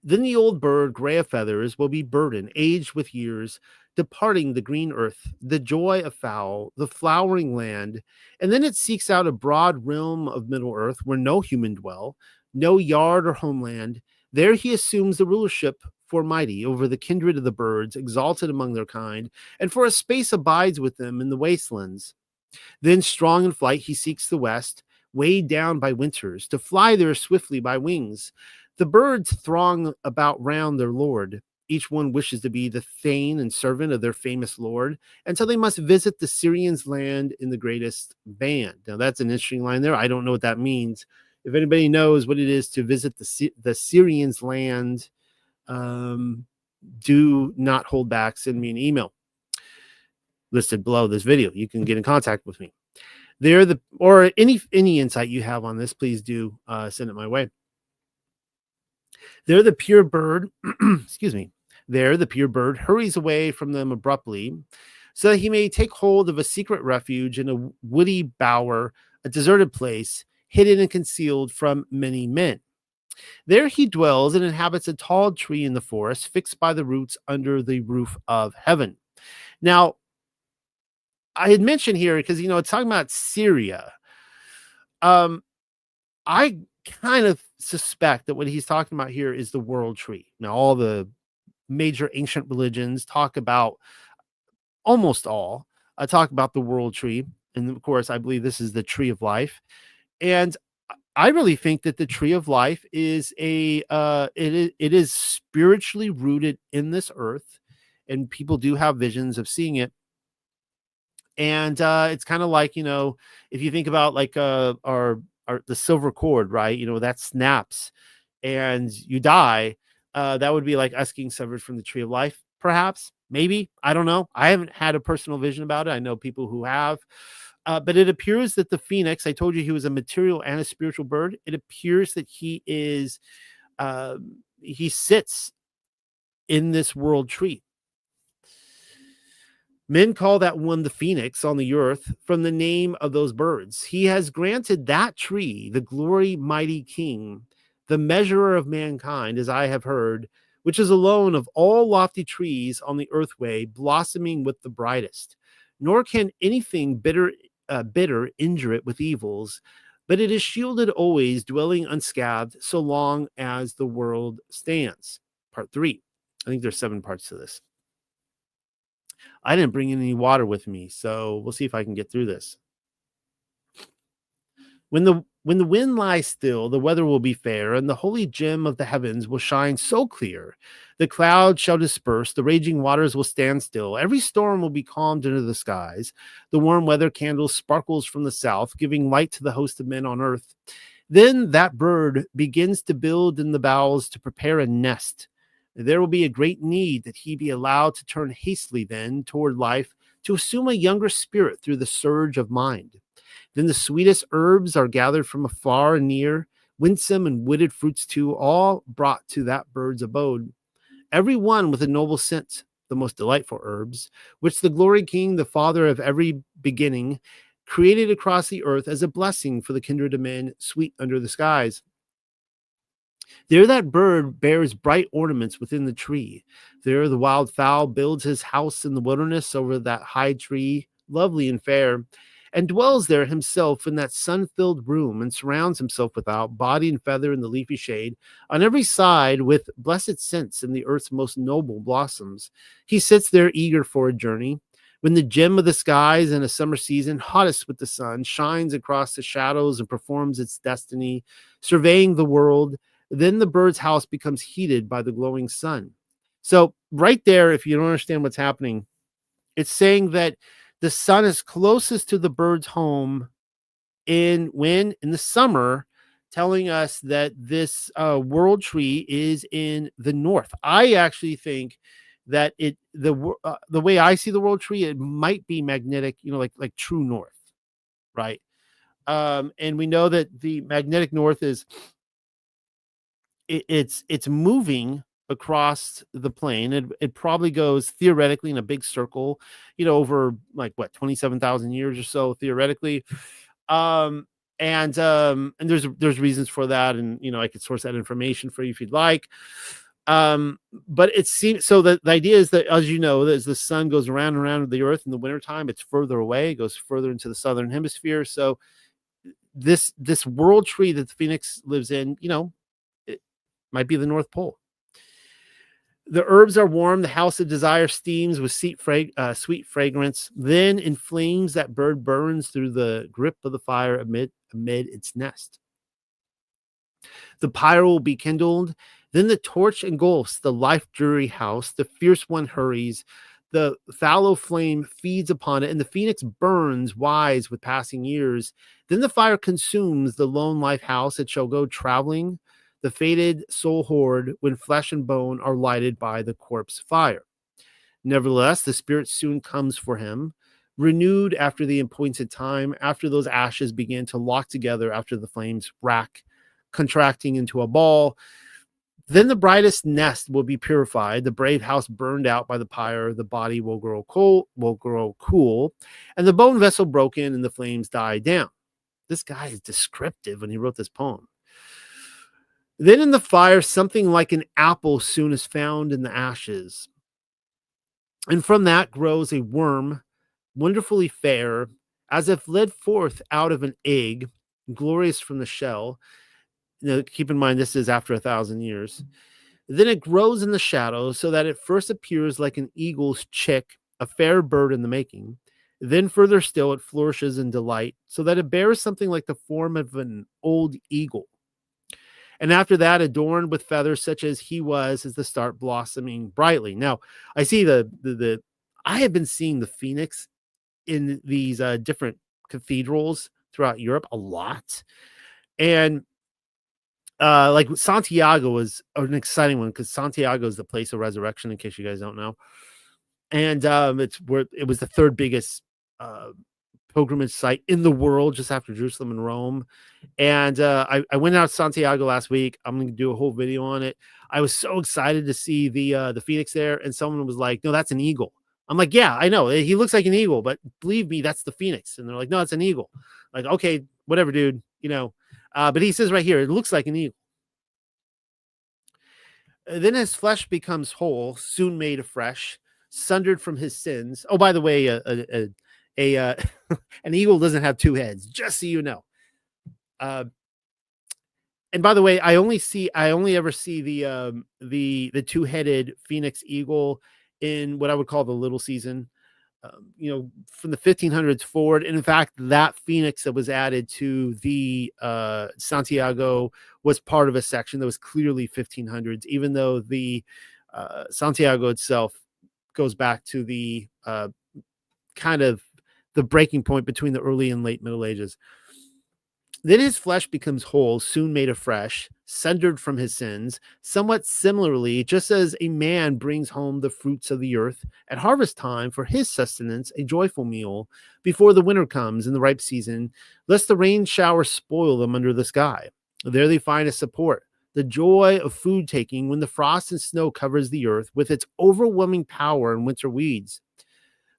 [SPEAKER 3] Then the old bird, gray of feathers, will be burdened, aged with years, departing the green earth, the joy of fowl, the flowering land. And then it seeks out a broad realm of middle earth where no human dwell, no yard or homeland. There he assumes the rulership for mighty over the kindred of the birds, exalted among their kind, and for a space abides with them in the wastelands. Then strong in flight he seeks the west, weighed down by winters, to fly there swiftly by wings. The birds throng about round their lord. Each one wishes to be the thane and servant of their famous lord, until they must visit the Syrians' land in the greatest band. Now that's an interesting line there. I don't know what that means. If anybody knows what it is to visit the Syrians' land, do not hold back. Send me an email listed below this video. You can get in contact with me. Or any insight you have on this, please do send it my way. There the pure bird, excuse me. There the pure bird hurries away from them abruptly, so that he may take hold of a secret refuge in a woody bower, a deserted place, hidden and concealed from many men. There he dwells and inhabits a tall tree in the forest, fixed by the roots under the roof of heaven. Now, I had mentioned here, because, it's talking about Syria. I kind of suspect that what he's talking about here is the world tree. Now, all the major ancient religions talk about, almost all, talk about the world tree. And of course, I believe this is the tree of life. And I really think that the tree of life is it is spiritually rooted in this earth, and people do have visions of seeing it. And it's kind of like, if you think about like our the silver cord, right? That snaps and you die. That would be like us getting severed from the tree of life, perhaps, maybe. I don't know. I haven't had a personal vision about it. I know people who have. But it appears that the phoenix, I told you he was a material and a spiritual bird. It appears that he sits in this world tree. Men call that one the phoenix on the earth from the name of those birds. He has granted that tree, the glory mighty king, the measurer of mankind, as I have heard, which is alone of all lofty trees on the earthway, blossoming with the brightest. Nor can anything bitter injure it with evils, but it is shielded always, dwelling unscathed, so long as the world stands. Part 3. I think there's 7 parts to this. I didn't bring any water with me, so we'll see if I can get through this. When the wind lies still, the weather will be fair, and the holy gem of the heavens will shine so clear. The clouds shall disperse, the raging waters will stand still. Every storm will be calmed under the skies. The warm weather candle sparkles from the south, giving light to the host of men on earth. Then that bird begins to build in the boughs to prepare a nest. There will be a great need that he be allowed to turn hastily then toward life, to assume a younger spirit through the surge of mind. Then the sweetest herbs are gathered from afar and near, winsome and wooded fruits too, all brought to that bird's abode. Every one with a noble scent, the most delightful herbs, which the glory king, the father of every beginning, created across the earth as a blessing for the kindred of men, sweet under the skies. There that bird bears bright ornaments within the tree. There the wild fowl builds his house in the wilderness over that high tree, lovely and fair, and dwells there himself in that sun-filled room, and surrounds himself without, body and feather in the leafy shade, on every side with blessed scents in the earth's most noble blossoms. He sits there eager for a journey. When the gem of the skies in a summer season, hottest with the sun, shines across the shadows and performs its destiny, surveying the world, then the bird's house becomes heated by the glowing sun. So right there, if you don't understand what's happening, it's saying that the sun is closest to the bird's home in the summer, telling us that this world tree is in the north. I actually think that the way I see the world tree, it might be magnetic, like true north, right? And we know that the magnetic north is it's moving across the plane. It probably goes theoretically in a big circle, over like 27,000 years or so theoretically. And there's reasons for that, and I could source that information for you if you'd like. But it seems so that the idea is that, as as the sun goes around and around the earth in the wintertime, it's further away, it goes further into the southern hemisphere. So this world tree that the phoenix lives in, it might be the North Pole. The herbs are warm. The house of desire steams with sweet fragrance. Then in flames that bird burns through the grip of the fire amid its nest. The pyre will be kindled. Then the torch engulfs the life-dreary house. The fierce one hurries. The fallow flame feeds upon it, and the phoenix burns wise with passing years. Then the fire consumes the lone life house. It shall go traveling, the fated soul horde, when flesh and bone are lighted by the corpse fire. Nevertheless, the spirit soon comes for him, renewed after the appointed time, after those ashes begin to lock together, after the flames rack, contracting into a ball. Then the brightest nest will be purified, the brave house burned out by the pyre, the body will grow cool, and the bone vessel broken, and the flames die down. This guy is descriptive when he wrote this poem. Then in the fire, something like an apple soon is found in the ashes. And from that grows a worm, wonderfully fair, as if led forth out of an egg, glorious from the shell. Keep in mind, this is after 1,000 years. Then it grows in the shadow, so that it first appears like an eagle's chick, a fair bird in the making. Then further still, it flourishes in delight, so that it bears something like the form of an old eagle. And after that, adorned with feathers such as he was, as the start blossoming brightly. Now, I see I have been seeing the phoenix in these different cathedrals throughout Europe a lot. And like Santiago is an exciting one, because Santiago is the place of resurrection, in case you guys don't know. And it's where it was the third biggest pilgrimage site in the world, just after Jerusalem and Rome. And I went out to Santiago last week. I'm going to do a whole video on it. I was so excited to see the phoenix there, and someone was like, "No, that's an eagle." I'm like, yeah, I know. He looks like an eagle, but believe me, that's the phoenix. And they're like, no, it's an eagle. Like, okay, whatever, dude. But he says right here, it looks like an eagle. Then his flesh becomes whole, soon made afresh, sundered from his sins. Oh, by the way, an eagle doesn't have two heads, just so you know. And by the way, I only ever see the two-headed phoenix eagle in what I would call the little season. From the 1500s forward. And in fact, that phoenix that was added to the Santiago was part of a section that was clearly 1500s, even though the Santiago itself goes back to the kind of the breaking point between the early and late Middle Ages. Then his flesh becomes whole, soon made afresh, sundered from his sins. Somewhat similarly, just as a man brings home the fruits of the earth at harvest time for his sustenance, a joyful meal, before the winter comes in the ripe season, lest the rain showers spoil them under the sky. There they find a support, the joy of food taking when the frost and snow covers the earth with its overwhelming power and winter weeds.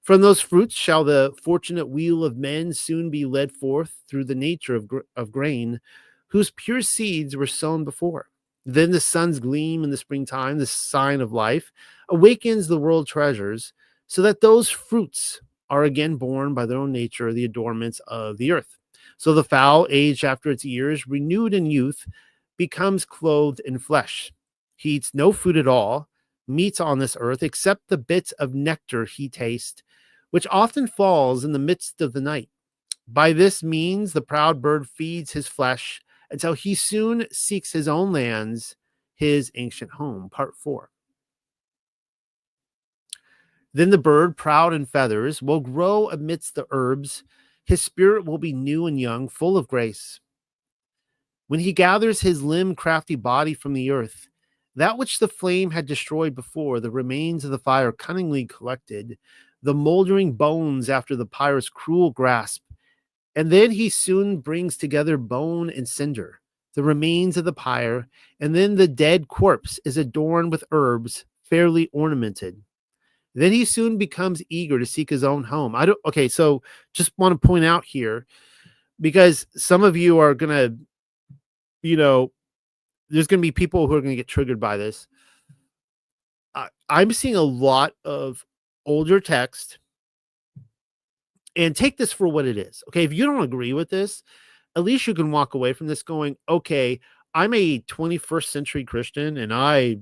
[SPEAKER 3] From those fruits shall the fortunate wheel of men soon be led forth through the nature of grain, whose pure seeds were sown before. Then the sun's gleam in the springtime, the sign of life, awakens the world treasures, so that those fruits are again born by their own nature, the adornments of the earth. So the fowl, aged after its years, renewed in youth, becomes clothed in flesh. He eats no food at all, meats on this earth, except the bits of nectar he tastes, which often falls in the midst of the night. By this means, the proud bird feeds his flesh until he soon seeks his own lands, his ancient home. Part 4. Then the bird, proud in feathers, will grow amidst the herbs. His spirit will be new and young, full of grace. When he gathers his limb-crafty body from the earth, that which the flame had destroyed before, the remains of the fire cunningly collected, the moldering bones after the pyre's cruel grasp. And then he soon brings together bone and cinder, the remains of the pyre, and then the dead corpse is adorned with herbs, fairly ornamented. Then he soon becomes eager to seek his own home. So just want to point out here, because some of you are going to, there's going to be people who are going to get triggered by this. I'm seeing a lot of older text, and take this for what it is. Okay, if you don't agree with this, at least you can walk away from this going, okay, I'm a 21st century Christian, and I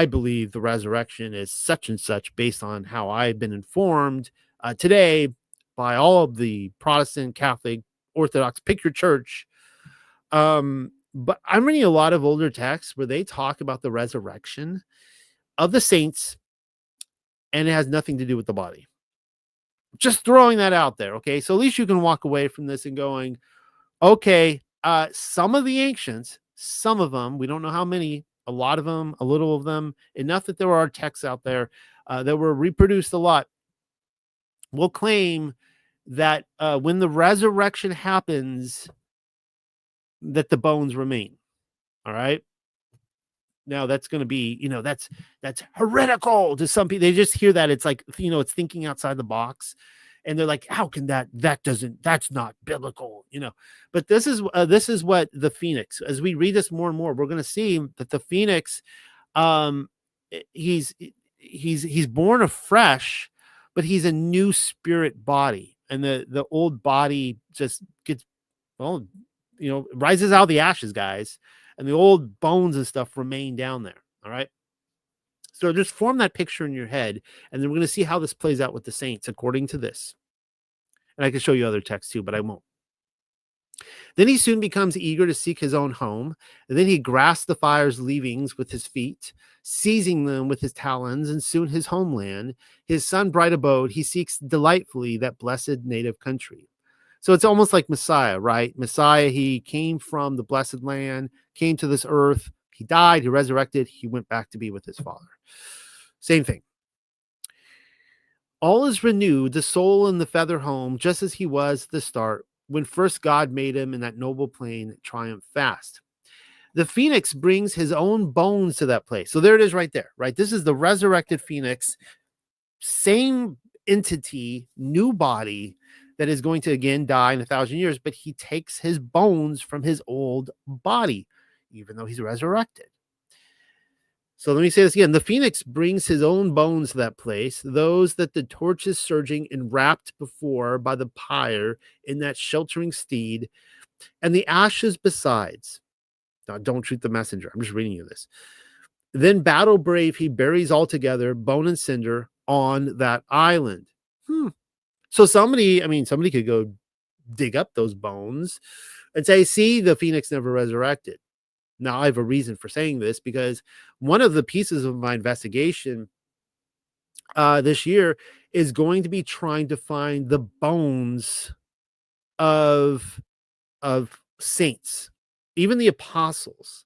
[SPEAKER 3] believe the resurrection is such and such based on how I've been informed today by all of the Protestant, Catholic, Orthodox, pick your church. But I'm reading a lot of older texts where they talk about the resurrection of the saints, and it has nothing to do with the body. Just throwing that out there, okay? So at least you can walk away from this and going, okay, some of the ancients, some of them, we don't know how many, a lot of them, a little of them, enough that there are texts out there that were reproduced a lot, will claim that when the resurrection happens, that the bones remain. All right. Now that's going to be, that's heretical to some people. They just hear that. It's like, it's thinking outside the box, and they're like, how can that's not biblical, but this is what the Phoenix, as we read this more and more, we're going to see that the Phoenix, he's born afresh, but he's a new spirit body, and the old body just gets, rises out of the ashes, guys. And the old bones and stuff remain down there. All right. So just form that picture in your head. And then we're going to see how this plays out with the saints according to this. And I can show you other texts too, but I won't. Then he soon becomes eager to seek his own home. And then he grasps the fire's leavings with his feet, seizing them with his talons, and soon his homeland, his sun-bright abode, he seeks delightfully that blessed native country. So it's almost like Messiah, right? Messiah, he came from the blessed land, came to this earth, he died, he resurrected, he went back to be with his Father. Same thing. All is renewed, the soul in the feather home, just as he was at the start, when first God made him in that noble plain, triumph fast. The Phoenix brings his own bones to that place. So there it is right there, right? This is the resurrected Phoenix same entity, new body that is going to again die in 1,000 years, but he takes his bones from his old body, even though he's resurrected. So let me say this again. The phoenix brings his own bones to that place, those that the torch is surging and wrapped before by the pyre in that sheltering steed, and the ashes besides. Now, don't shoot the messenger. I'm just reading you this. Then battle brave, he buries all together, bone and cinder, on that island. So somebody could go dig up those bones and say, see, the phoenix never resurrected. Now, I have a reason for saying this, because one of the pieces of my investigation this year is going to be trying to find the bones of saints, even the apostles.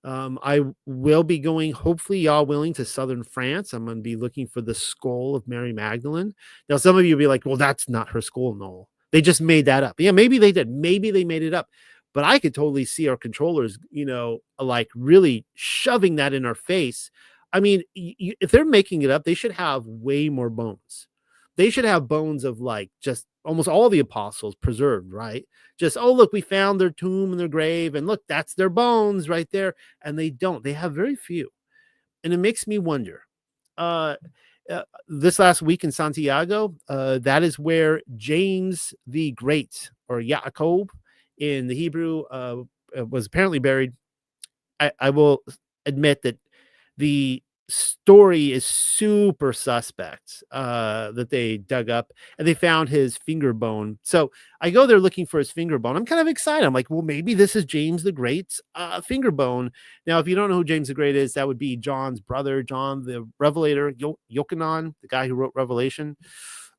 [SPEAKER 3] I will be going, hopefully y'all willing, to southern France. I'm going to be looking for the skull of Mary Magdalene. Now, some of you will be like, well, that's not her skull, Noel. They just made that up. Yeah, maybe they did. Maybe they made it up. But I could totally see our controllers, like really shoving that in our face. I mean, if they're making it up, they should have way more bones. They should have bones of like just almost all the apostles preserved, right? Just, oh, look, we found their tomb and their grave, and look, that's their bones right there. And they don't. They have very few. And it makes me wonder. This last week in Santiago, that is where James the Great, or Yaakov in the Hebrew, was apparently buried. I will admit that the story is super suspect, that they dug up and they found his finger bone. So I go there looking for his finger bone. I'm kind of excited. I'm like, well, maybe this is James the Great's finger bone. Now, if you don't know who James the Great is, that would be John's brother, John the Revelator, Yochanan, the guy who wrote Revelation.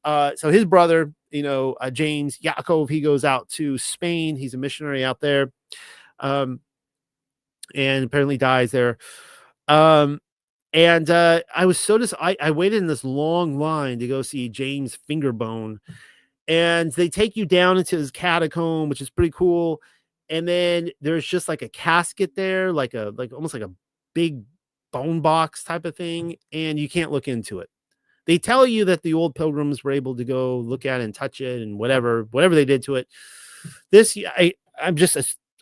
[SPEAKER 3] So his brother, James Yaakov, he goes out to Spain. He's a missionary out there, and apparently dies there. And I was so I waited in this long line to go see James Fingerbone, and they take you down into his catacomb, which is pretty cool. And then there's just like a casket there, like almost like a big bone box type of thing, and you can't look into it. They tell you that the old pilgrims were able to go look at it and touch it and whatever they did to it. I'm just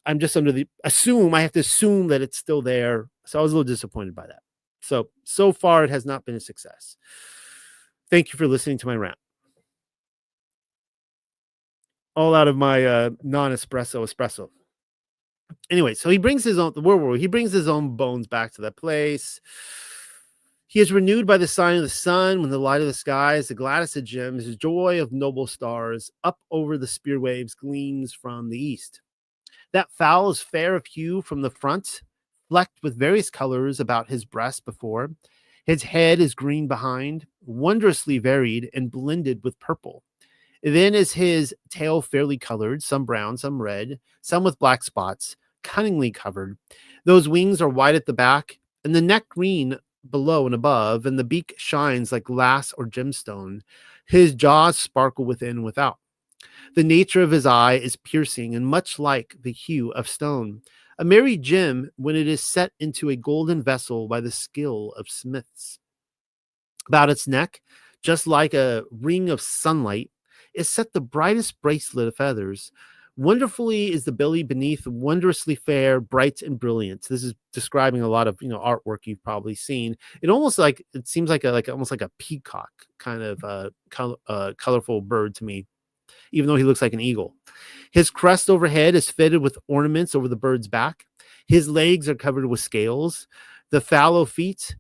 [SPEAKER 3] under the I have to assume that it's still there. So I was a little disappointed by that. So far, it has not been a success. Thank you for listening to my rant. All out of my non-espresso. Anyway, so he brings his own bones back to that place. He is renewed by the sign of the sun when the light of the skies, the gladness of gems, the joy of noble stars, up over the spear waves gleams from the east. That fowl is fair of hue from the front, flecked with various colors about his breast before. His head is green behind, wondrously varied and blended with purple. Then is his tail fairly colored, some brown, some red, some with black spots, cunningly covered. Those wings are white at the back, and the neck green below and above, and the beak shines like glass or gemstone. His jaws sparkle within and without. The nature of his eye is piercing and much like the hue of stone, a merry gem when it is set into a golden vessel by the skill of smiths. About its neck, just like a ring of sunlight, is set the brightest bracelet of feathers. Wonderfully is the belly beneath, wondrously fair, bright and brilliant. This is describing a lot of artwork you've probably seen. It seems like almost like a peacock kind of colorful bird to me, even though he looks like an eagle. His crest overhead is fitted with ornaments over the bird's back. His legs are covered with scales. The fallow feet.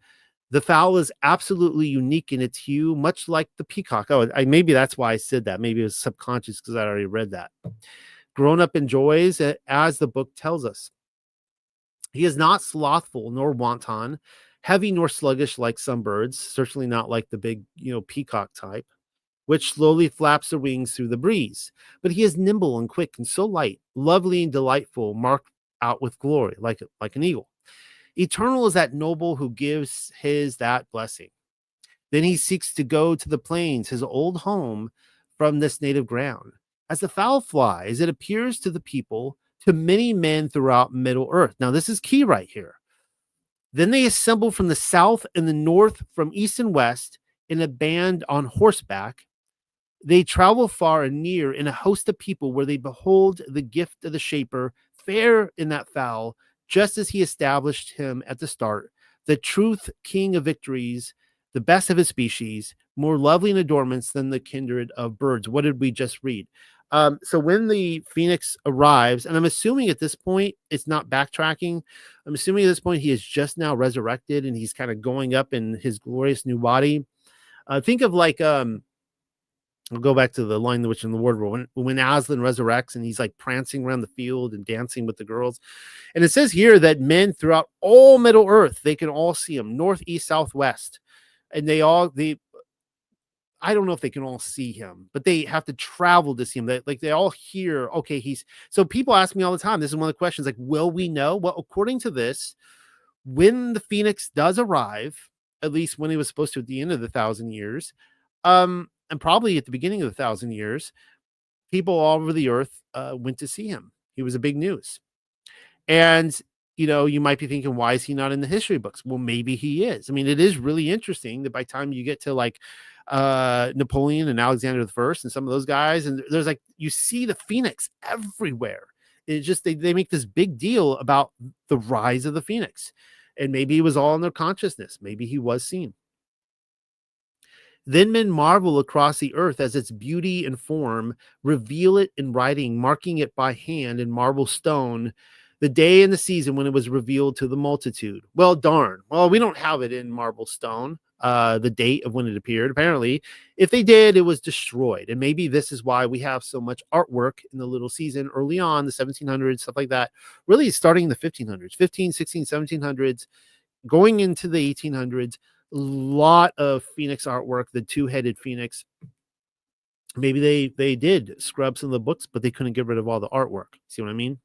[SPEAKER 3] The fowl is absolutely unique in its hue, much like the peacock. Maybe that's why I said that. Maybe it was subconscious because I already read that. Grown up enjoys, as the book tells us. He is not slothful nor wanton, heavy nor sluggish like some birds, certainly not like the big, peacock type, which slowly flaps the wings through the breeze. But he is nimble and quick and so light, lovely and delightful, marked out with glory, like an eagle. Eternal is that noble who gives that blessing. Then he seeks to go to the plains, his old home, from this native ground. As the fowl flies, it appears to the people, to many men throughout Middle Earth. Now, this is key right here. Then they assemble from the south and the north, from east and west, in a band on horseback. They travel far and near in a host of people where they behold the gift of the Shaper, fair in that fowl, just as he established him at the start, the truth king of victories, the best of his species, more lovely in adornments than the kindred of birds. What did we just read? So when the phoenix arrives, and I'm assuming at this point it's not backtracking. I'm assuming at this point he is just now resurrected and he's kind of going up in his glorious new body. Think of like I'll go back to the Lion, the Witch, and the Wardrobe. When Aslan resurrects and he's like prancing around the field and dancing with the girls. And it says here that men throughout all Middle Earth, they can all see him, north, east, south, west. And I don't know if they can all see him, but they have to travel to see him. They all hear, okay, so people ask me all the time. This is one of the questions, like, will we know? Well, according to this, when the Phoenix does arrive, at least when he was supposed to at the end of the 1,000 years, and probably at the beginning of the 1,000 years, people all over the earth went to see him. He was a big news. And, you might be thinking, why is he not in the history books? Well, maybe he is. I mean, it is really interesting that by the time you get to like Napoleon and Alexander the First and some of those guys, and there's like, you see the Phoenix everywhere. It's just, they make this big deal about the rise of the Phoenix. And maybe it was all in their consciousness. Maybe he was seen. Then men marvel across the earth as its beauty and form reveal it in writing, marking it by hand in marble stone, the day and the season when it was revealed to the multitude. Well, darn. Well, we don't have it in marble stone, the date of when it appeared. Apparently, if they did, it was destroyed. And maybe this is why we have so much artwork in the little season early on, the 1700s, stuff like that, really starting in the 1500s, 15, 16, 1700s, going into the 1800s. Lot of Phoenix artwork, the two-headed Phoenix. Maybe they did scrub some of the books, but they couldn't get rid of all the artwork. See what I mean?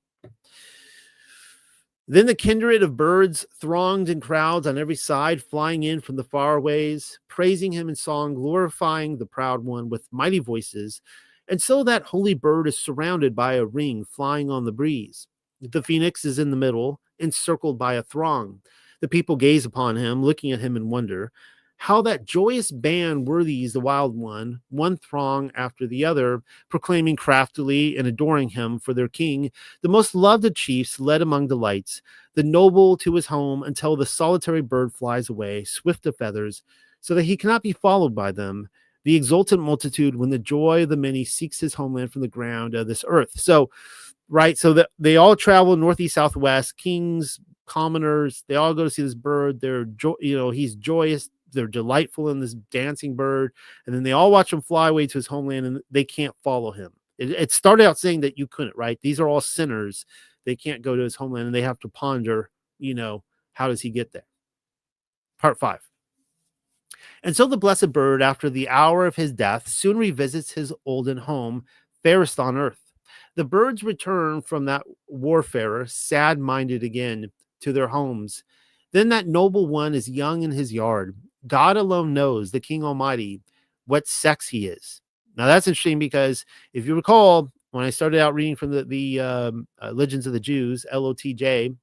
[SPEAKER 3] Then the kindred of birds thronged in crowds on every side, flying in from the far ways, praising him in song, glorifying the proud one with mighty voices. And so that holy bird is surrounded by a ring flying on the breeze. The Phoenix is in the middle, encircled by a throng. The people gaze upon him, looking at him in wonder. How that joyous band worthies the wild one throng after the other, proclaiming craftily and adoring him for their king, the most loved of chiefs led among delights, the noble to his home until the solitary bird flies away, swift of feathers, so that he cannot be followed by them, the exultant multitude when the joy of the many seeks his homeland from the ground of this earth. So, right, so that they all travel northeast, southwest, kings, commoners, they all go to see this bird. He's joyous, they're delightful in this dancing bird, and then they all watch him fly away to his homeland, and they can't follow him. It started out saying that you couldn't, right? These are all sinners, they can't go to his homeland, and they have to ponder, how does he get there? Part 5. And so the blessed bird, after the hour of his death, soon revisits his olden home, fairest on earth. The birds return from that warfarer, sad-minded again, to their homes. Then that noble one is young in his yard. God alone knows, the King Almighty, what sex he is. Now that's interesting because if you recall, when I started out reading from the Legends of the Jews, LOTJ,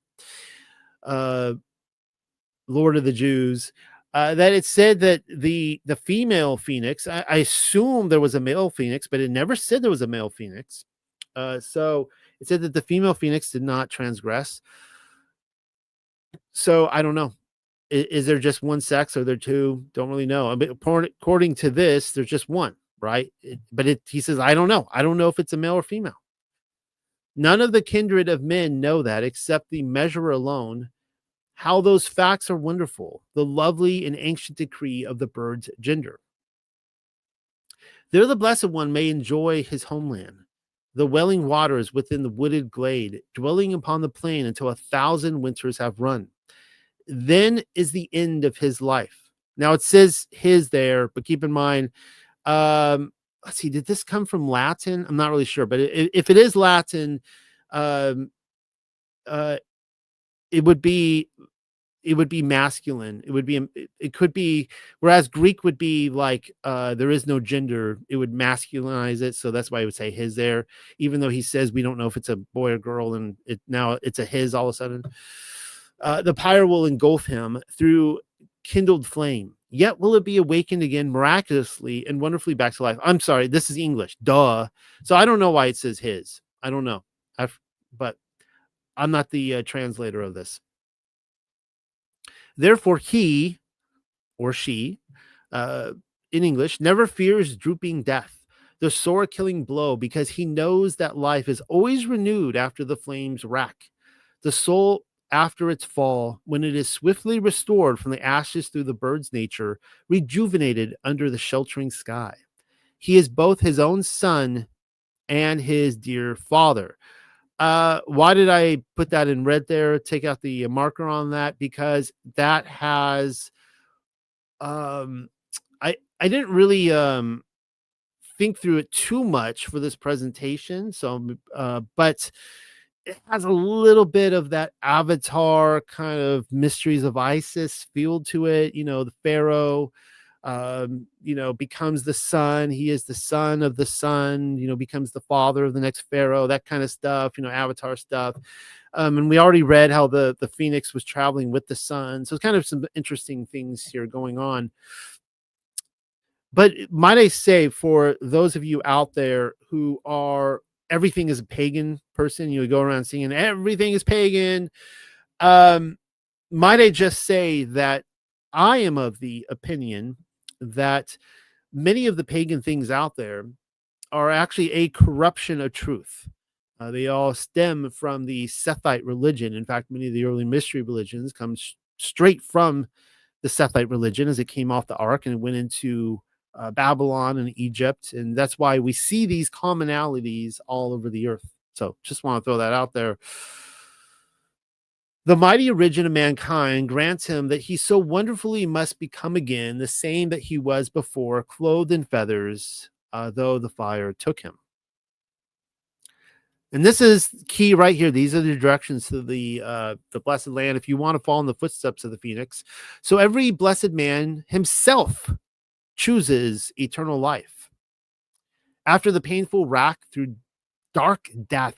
[SPEAKER 3] Lord of the Jews, that it said that the female phoenix, I assume there was a male phoenix, but it never said there was a male phoenix. So it said that the female phoenix did not transgress. So I don't know. Is there just one sex? Or are there two? Don't really know. I mean, according to this, there's just one, right? He says, I don't know. I don't know if it's a male or female. None of the kindred of men know that except the measurer alone. How those facts are wonderful, the lovely and ancient decree of the bird's gender. There the blessed one may enjoy his homeland, the welling waters within the wooded glade, dwelling upon the plain until 1,000 winters have run. Then is the end of his life. Now it says his there, but keep in mind, let's see, did this come from Latin? I'm not really sure, but if it is Latin, it would be masculine. It could be, whereas Greek would be like, there is no gender. It would masculinize it. So that's why I would say his there, even though he says, we don't know if it's a boy or girl. And now it's a his all of a sudden. The pyre will engulf him through kindled flame. Yet will it be awakened again miraculously and wonderfully back to life. I'm sorry, this is English. Duh. So I don't know why it says his. I don't know. But I'm not the translator of this. Therefore, he or she, uh, in English, never fears drooping death, the sore killing blow, because he knows that life is always renewed after the flames rack. The soul, after its fall, when it is swiftly restored from the ashes through the bird's nature, rejuvenated under the sheltering sky. He is both his own son and his dear father. Why did I put that in red there? Take out the marker on that, because that has um I didn't really think through it too much for this presentation. So but it has a little bit of that Avatar kind of Mysteries of Isis feel to it. The Pharaoh becomes the son. He is the son of the son, becomes the father of the next Pharaoh, that kind of stuff, Avatar stuff. And we already read how the Phoenix was traveling with the sun. So it's kind of some interesting things here going on. But might I say, for those of you out there who are everything is a pagan person, you go around singing everything is pagan. Might I just say that I am of the opinion that many of the pagan things out there are actually a corruption of truth. They all stem from the Sethite religion. In fact, many of the early mystery religions come straight from the Sethite religion, as it came off the ark and went into Babylon and Egypt. And that's why we see these commonalities all over the earth. So just want to throw that out there. The mighty origin of mankind grants him that he so wonderfully must become again the same that he was before, clothed in feathers, though the fire took him. And this is key right here. These are the directions to the blessed land, if you want to follow in the footsteps of the Phoenix. So every blessed man himself chooses eternal life after the painful rack through dark death,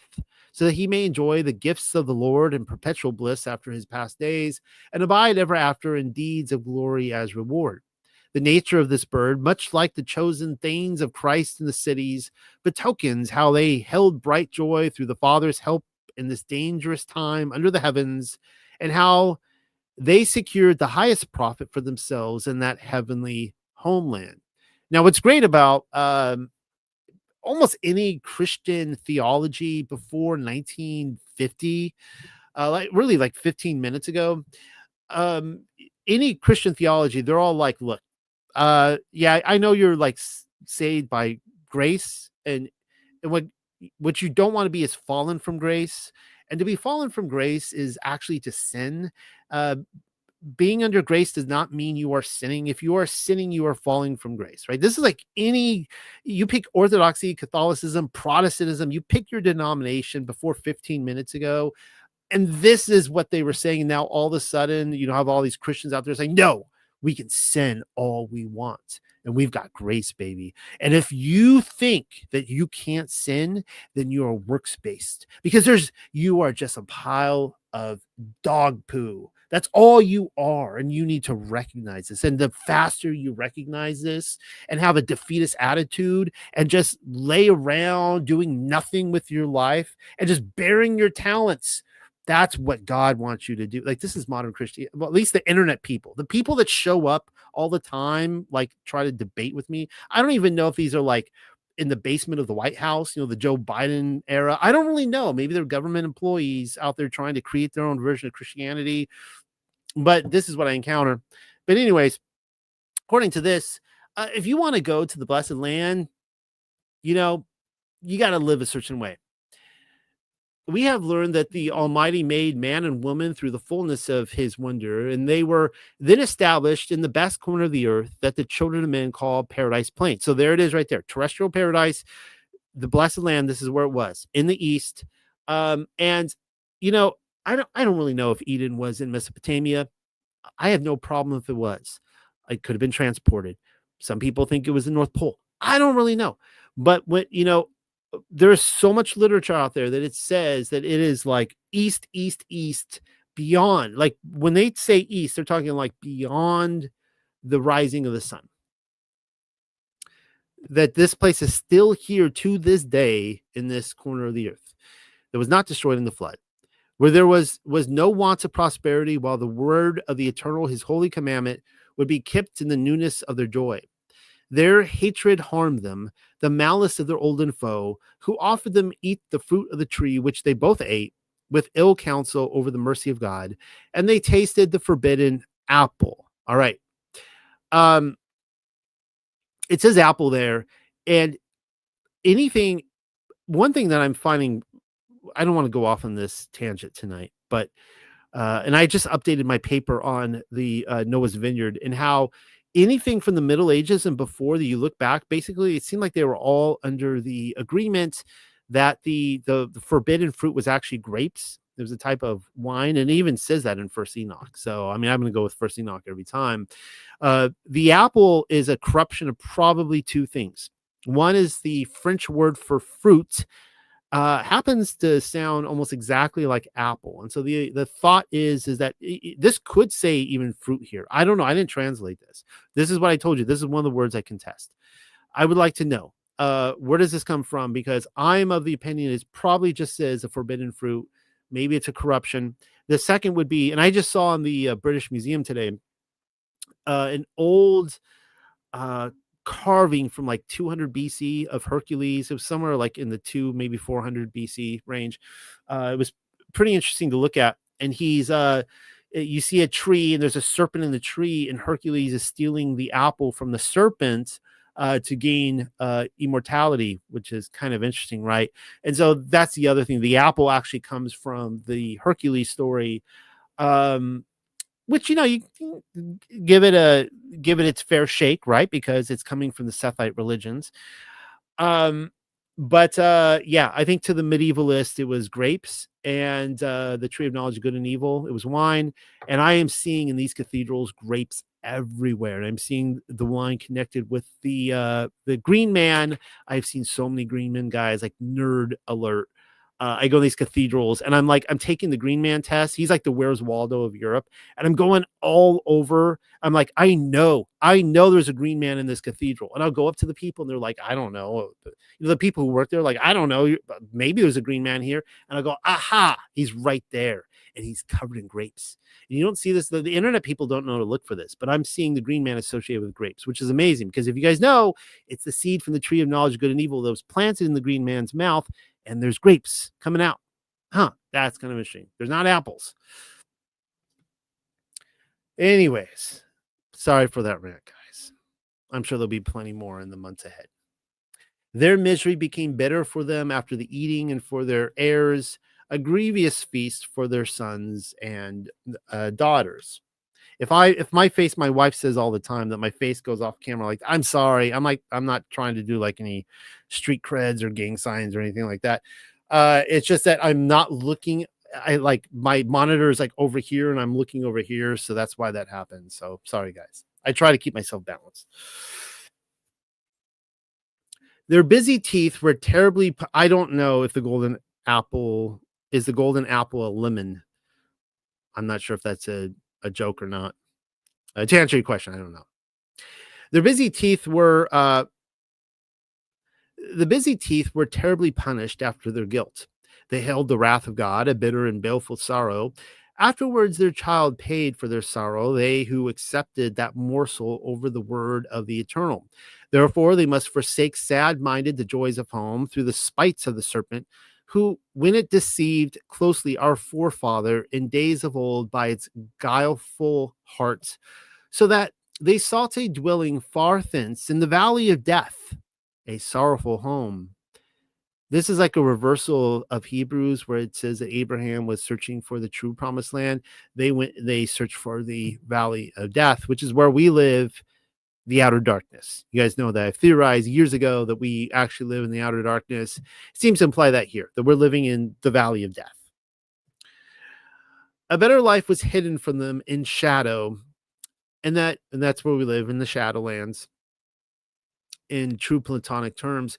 [SPEAKER 3] so that he may enjoy the gifts of the Lord in perpetual bliss after his past days, and abide ever after in deeds of glory as reward. The nature of this bird, much like the chosen thanes of Christ in the cities, betokens how they held bright joy through the Father's help in this dangerous time under the heavens, and how they secured the highest profit for themselves in that heavenly homeland. Now, what's great about almost any Christian theology before 1950, like 15 minutes ago, any Christian theology, they're all like, look, yeah, I know you're like saved by grace, and what you don't want to be is fallen from grace. And to be fallen from grace is actually to sin. Being under grace does not mean you are sinning. If you are sinning, you are falling from grace, right? This is like you pick Orthodoxy, Catholicism, Protestantism, you pick your denomination before 15 minutes ago. And this is what they were saying. Now, all of a sudden, have all these Christians out there saying, no, we can sin all we want. And we've got grace, baby. And if you think that you can't sin, then you are works-based, because you are just a pile of dog poo. That's all you are. And you need to recognize this. And the faster you recognize this and have a defeatist attitude and just lay around doing nothing with your life and just bearing your talents, that's what God wants you to do. Like, this is modern Christianity. Well, at least the internet people, the people that show up all the time, like try to debate with me. I don't even know if these are like in the basement of the White House, the Joe Biden era. I don't really know. Maybe they're government employees out there trying to create their own version of Christianity. But this is what I encounter. But anyways, according to this, if you want to go to the blessed land, you got to live a certain way. We have learned that the Almighty made man and woman through the fullness of his wonder, and they were then established in the best corner of the earth that the children of men call Paradise Plain. So there it is right there. Terrestrial paradise, the blessed land. This is where it was in the east. And I don't really know if Eden was in Mesopotamia. I have no problem if it was. It could have been transported. Some people think it was the North Pole. I don't really know. But when there's so much literature out there that it says that it is like east, beyond. Like when they say east, they're talking like beyond the rising of the sun. That this place is still here to this day in this corner of the earth that was not destroyed in the flood, where there was no want of prosperity, while the word of the eternal, his holy commandment, would be kept in the newness of their joy. Their hatred harmed them, the malice of their olden foe, who offered them eat the fruit of the tree which they both ate, with ill counsel over the mercy of God, and they tasted the forbidden apple. All right. It says apple there, and one thing that I'm finding, I don't want to go off on this tangent tonight, but and I just updated my paper on the Noah's Vineyard, and how anything from the Middle Ages and before that you look back, basically it seemed like they were all under the agreement that the forbidden fruit was actually grapes. It was a type of wine, and it even says that in First Enoch. So I mean, I'm going to go with First Enoch every time. The apple is a corruption of probably two things. One is the French word for fruit, happens to sound almost exactly like apple. And so the thought is that this could say even fruit here. I don't know. I didn't translate this. This is what I told you. This is one of the words I can test. I would like to know, where does this come from? Because I'm of the opinion it probably just says a forbidden fruit. Maybe it's a corruption. The second would be, and I just saw in the British Museum today, an old carving from like 200 BC of Hercules. It was somewhere like in the 2, maybe 400 BC range. It was pretty interesting to look at. And you see a tree, and there's a serpent in the tree, and Hercules is stealing the apple from the serpent to gain immortality, which is kind of interesting, right? And so that's the other thing. The apple actually comes from the Hercules story, which, you give it its fair shake, right? Because it's coming from the Sethite religions. But I think to the medievalist, it was grapes, and the tree of knowledge of good and evil, it was wine. And I am seeing in these cathedrals grapes everywhere. And I'm seeing the wine connected with the green man. I've seen so many green men guys, like nerd alert. I go to these cathedrals, and I'm taking the green man test. He's like the Where's Waldo of Europe. And I'm going all over. I'm like, I know there's a green man in this cathedral. And I'll go up to the people, and they're like, I don't know. The people who work there, like, I don't know. Maybe there's a green man here. And I go, aha, he's right there. And he's covered in grapes. And you don't see this. The internet people don't know to look for this, but I'm seeing the green man associated with grapes, which is amazing, because if you guys know, it's the seed from the tree of knowledge of good and evil that was planted in the green man's mouth, and there's grapes coming out. That's kind of interesting. There's not apples. Anyways, sorry for that rant, guys. I'm sure there'll be plenty more in the months ahead. Their misery became bitter for them after the eating, and for their heirs a grievous feast for their sons and daughters. If my face, my wife says all the time that my face goes off camera, like, I'm sorry. I'm not trying to do like any street creds or gang signs or anything like that. It's just that I'm not looking. I like my monitor is like over here, and I'm looking over here. So that's why that happens. So sorry, guys. I try to keep myself balanced. Their busy teeth were terribly. I don't know if the golden apple is the golden apple a lemon. I'm not sure if that's a joke or not. To answer your question, I don't know. Their busy teeth were terribly punished after their guilt. They held the wrath of God, a bitter and baleful sorrow. Afterwards, their child paid for their sorrow, they who accepted that morsel over the word of the eternal. Therefore, they must forsake sad-minded the joys of home through the spites of the serpent, who, when it deceived closely our forefather in days of old by its guileful heart, so that they sought a dwelling far thence in the valley of death, a sorrowful home. This is like a reversal of Hebrews, where it says that Abraham was searching for the true promised land. They searched for the valley of death, which is where we live, the outer darkness. You guys know that I theorized years ago that we actually live in the outer darkness. It seems to imply that here, that we're living in the valley of death. A better life was hidden from them in shadow, and that's where we live, in the Shadowlands, in true Platonic terms.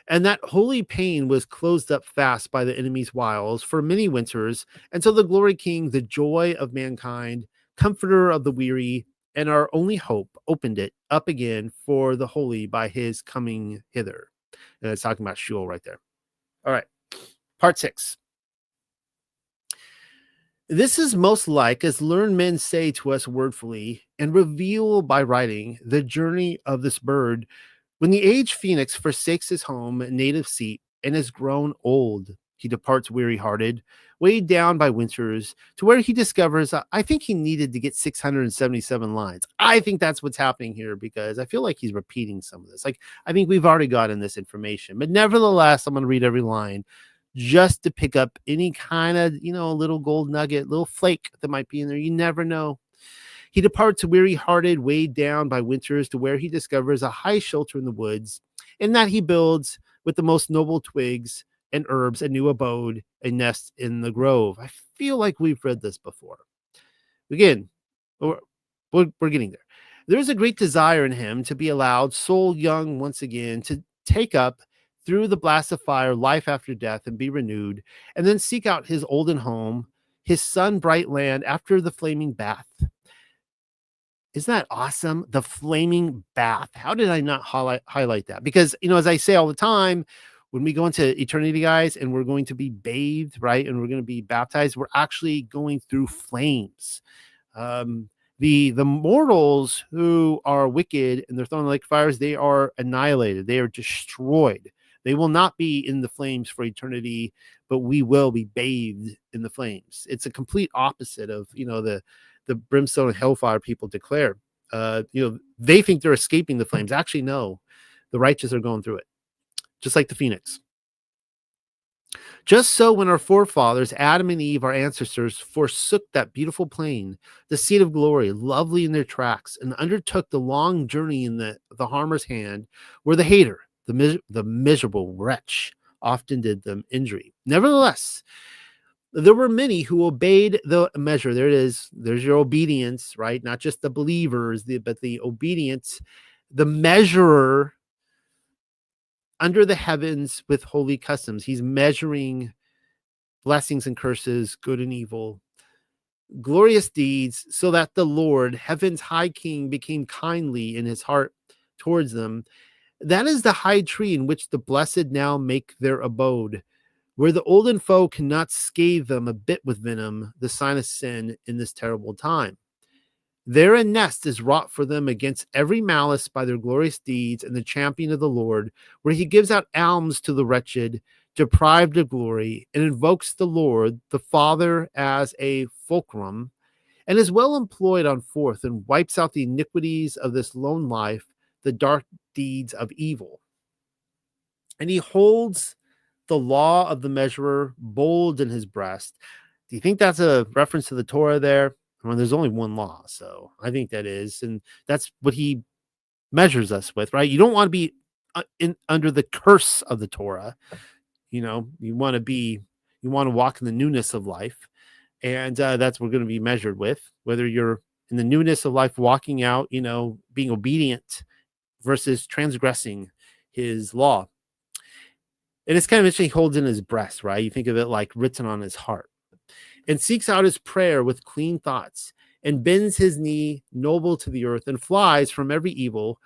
[SPEAKER 3] And that holy pain was closed up fast by the enemy's wiles for many winters, until the glory king, the joy of mankind, comforter of the weary, and our only hope opened it up again for the holy by his coming hither. And it's talking about Sheol right there. All right. Part 6. This is most like, as learned men say to us wordfully, and reveal by writing the journey of this bird, when the aged phoenix forsakes his home and native seat, and is grown old, he departs weary-hearted, weighed down by winters, to where he discovers, I think he needed to get 677 lines. I think that's what's happening here, because I feel like he's repeating some of this. Like, I think we've already gotten this information, but nevertheless, I'm going to read every line just to pick up any kind of, little gold nugget, little flake that might be in there. You never know. He departs weary-hearted, weighed down by winters, to where he discovers a high shelter in the woods, and that he builds with the most noble twigs and herbs a new abode, a nest in the grove. I feel like we've read this before. Again, we're getting there. There is a great desire in him to be allowed, soul young once again, to take up through the blast of fire life after death and be renewed, and then seek out his olden home, his sun-bright land after the flaming bath. Isn't that awesome? The flaming bath. How did I not highlight that? Because, as I say all the time, when we go into eternity, guys, and we're going to be bathed, right? And we're going to be baptized, we're actually going through flames. The mortals who are wicked and they're thrown in like fires, they are annihilated. They are destroyed. They will not be in the flames for eternity, but we will be bathed in the flames. It's a complete opposite of, the brimstone and hellfire people declare. They think they're escaping the flames. Actually, no, the righteous are going through it, just like the phoenix. Just so when our forefathers, Adam and Eve, our ancestors, forsook that beautiful plain, the seat of glory, lovely in their tracks, and undertook the long journey in the harmer's hand, where the hater, the miserable wretch, often did them injury. Nevertheless, there were many who obeyed the measure. There it is. There's your obedience, right? Not just the believers, but the obedience, the measurer under the heavens with holy customs. He's measuring blessings and curses, good and evil, glorious deeds, so that the Lord, heaven's high king, became kindly in his heart towards them. That is the high tree in which the blessed now make their abode, where the olden foe cannot scathe them a bit with venom, the sign of sin in this terrible time. There a nest is wrought for them against every malice by their glorious deeds, and the champion of the Lord, where he gives out alms to the wretched, deprived of glory, and invokes the Lord, the Father, as a fulcrum, and is well employed on forth, and wipes out the iniquities of this lone life, the dark deeds of evil. And he holds the law of the measurer bold in his breast. Do you think that's a reference to the Torah there? Well, there's only one law, so I think that is, and that's what he measures us with, right? You don't want to be under the curse of the Torah. You want to walk in the newness of life, and that's what we're going to be measured with. Whether you're in the newness of life, walking out, being obedient versus transgressing his law. And it's kind of interesting. He holds in his breast, right? You think of it like written on his heart, and seeks out his prayer with clean thoughts, and bends his knee noble to the earth, and flies from every evil,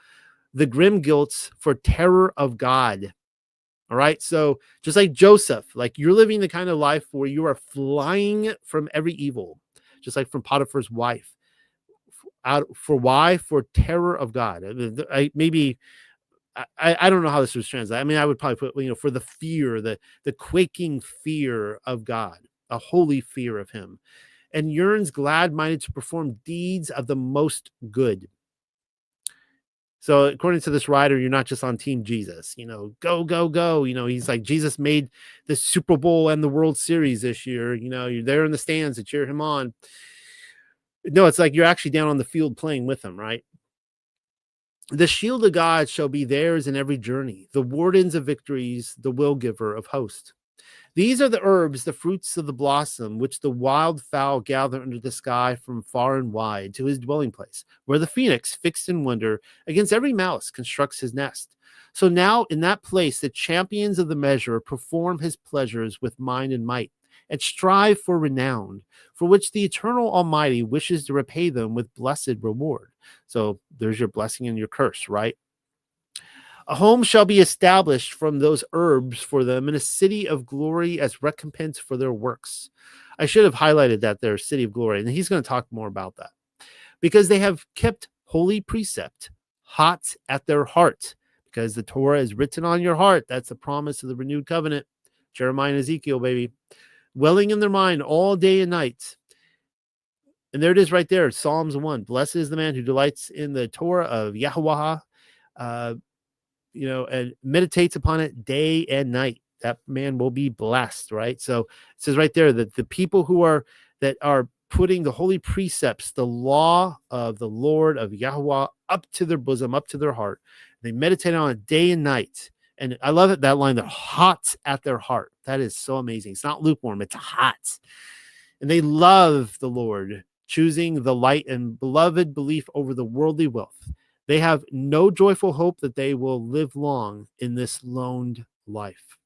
[SPEAKER 3] the grim guilts for terror of God. All right. So just like Joseph, like you're living the kind of life where you are flying from every evil, just like from Potiphar's wife. For why? For terror of God. I don't know how this was translated. I mean, I would probably put, for the fear, the quaking fear of God, a holy fear of him, and yearns glad-minded to perform deeds of the most good. So according to this writer, you're not just on team Jesus, go, go, go. He's like, Jesus made the Super Bowl and the World Series this year. You're there in the stands to cheer him on. No, it's like you're actually down on the field playing with him, right? The shield of God shall be theirs in every journey, the wardens of victories, the will giver of hosts. These are the herbs, the fruits of the blossom, which the wild fowl gather under the sky from far and wide to his dwelling place, where the phoenix, fixed in wonder, against every malice constructs his nest. So now in that place, the champions of the measure perform his pleasures with mind and might, and strive for renown, for which the eternal Almighty wishes to repay them with blessed reward. So there's your blessing and your curse, right? A home shall be established from those herbs for them in a city of glory as recompense for their works. I should have highlighted that their city of glory, and he's going to talk more about that. Because they have kept holy precept hot at their heart, because the Torah is written on your heart. That's the promise of the renewed covenant. Jeremiah and Ezekiel, baby. Welling in their mind all day and night. And there it is right there, Psalms 1. Blessed is the man who delights in the Torah of Yahweh, and meditates upon it day and night. That man will be blessed, right? So it says right there that the people that are putting the holy precepts, the law of the Lord of Yahweh up to their bosom, up to their heart, they meditate on it day and night. And I love it, that line, they're hot at their heart. That is so amazing. It's not lukewarm, it's hot. And they love the Lord, choosing the light and beloved belief over the worldly wealth. They have no joyful hope that they will live long in this loaned life.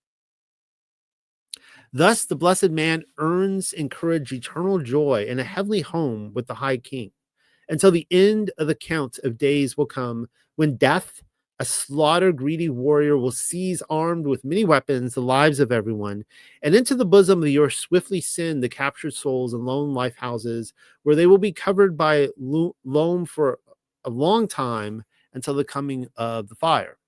[SPEAKER 3] Thus, the blessed man earns and courage eternal joy in a heavenly home with the high king, until the end of the count of days will come, when death, a slaughter-greedy warrior, will seize armed with many weapons the lives of everyone, and into the bosom of the earth swiftly send the captured souls in lone life houses, where they will be covered by loam for a long time until the coming of the fire.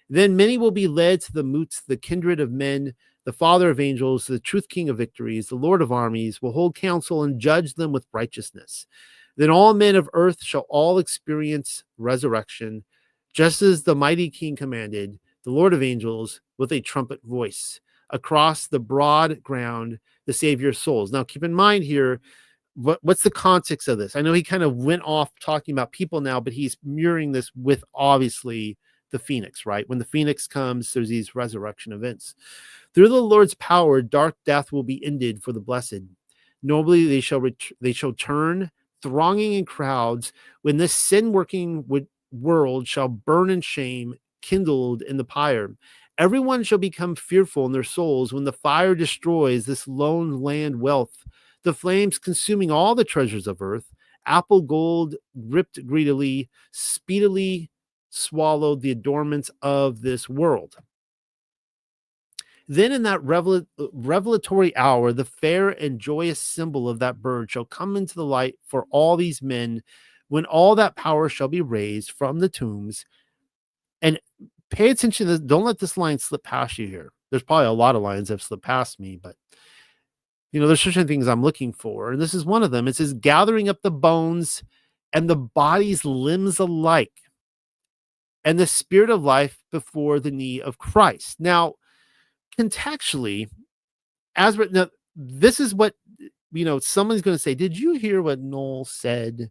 [SPEAKER 3] Then many will be led to the moots, the kindred of men, the Father of angels, the truth king of victories, the Lord of armies, will hold counsel and judge them with righteousness. Then all men of earth shall all experience resurrection, just as the mighty king commanded, the Lord of angels, with a trumpet voice, across the broad ground, the Savior's souls. Now keep in mind here, what's the context of this? I know he kind of went off talking about people now, but he's mirroring this with obviously the Phoenix, right? When the Phoenix comes, there's these resurrection events. Through the Lord's power, dark death will be ended for the blessed. Nobly they shall turn, thronging in crowds, when this sin-working world shall burn in shame, kindled in the pyre. Everyone shall become fearful in their souls when the fire destroys this lone land wealth, the flames consuming all the treasures of earth. Apple gold ripped greedily, speedily swallowed the adornments of this world. Then in that revelatory hour, the fair and joyous symbol of that bird shall come into the light for all these men, when all that power shall be raised from the tombs. And pay attention to this. Don't let this line slip past you here. There's probably a lot of lines that have slipped past me, but there's certain things I'm looking for. And this is one of them. It says, gathering up the bones and the body's limbs alike, and the spirit of life before the knee of Christ. Now, contextually, now, this is what, someone's going to say, did you hear what Noel said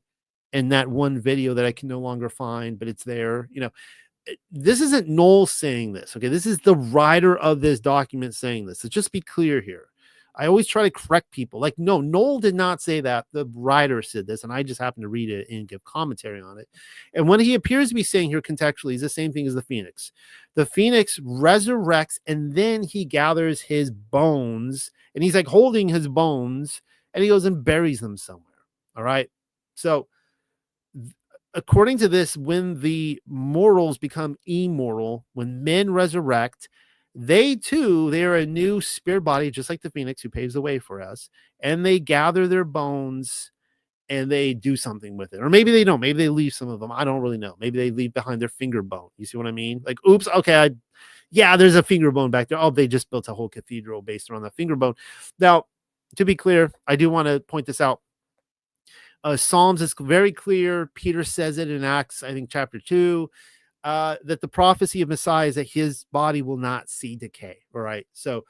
[SPEAKER 3] in that one video that I can no longer find, but it's there? This isn't Noel saying this. Okay. This is the writer of this document saying this. So just be clear here. I always try to correct people. Like, no, Noel did not say that. The writer said this, and I just happened to read it and give commentary on it. And what he appears to be saying here contextually is the same thing as the Phoenix. The Phoenix resurrects, and then he gathers his bones, and he's like holding his bones, and he goes and buries them somewhere. All right. So according to this, when the mortals become immoral, when men resurrect, they are a new spirit body, just like the Phoenix who paves the way for us. And they gather their bones and they do something with it. Or maybe they don't. Maybe they leave some of them. I don't really know. Maybe they leave behind their finger bone. You see what I mean? Like, oops, okay, there's a finger bone back there. Oh, they just built a whole cathedral based around that finger bone. Now, to be clear, I do want to point this out. Psalms is very clear. Peter says it in Acts, I think, chapter 2. That the prophecy of Messiah is that his body will not see decay. All right. So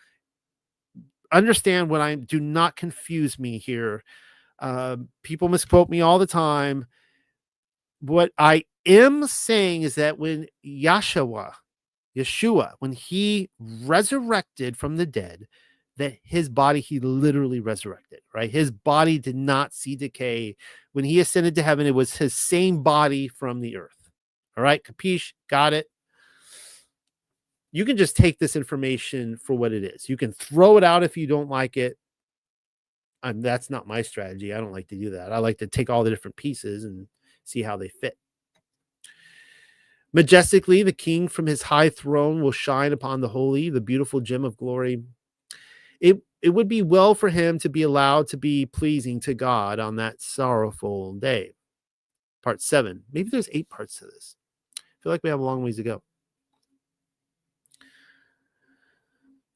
[SPEAKER 3] understand do not confuse me here. People misquote me all the time. What I am saying is that when Yeshua, when he resurrected from the dead, that his body, he literally resurrected, right? His body did not see decay. When he ascended to heaven, it was his same body from the earth. All right, capiche, got it. You can just take this information for what it is. You can throw it out if you don't like it. That's not my strategy. I don't like to do that. I like to take all the different pieces and see how they fit. Majestically, the king from his high throne will shine upon the holy, the beautiful gem of glory. It would be well for him to be allowed to be pleasing to God on that sorrowful day. Part 7. Maybe there's 8 parts to this. I feel like we have a long ways to go.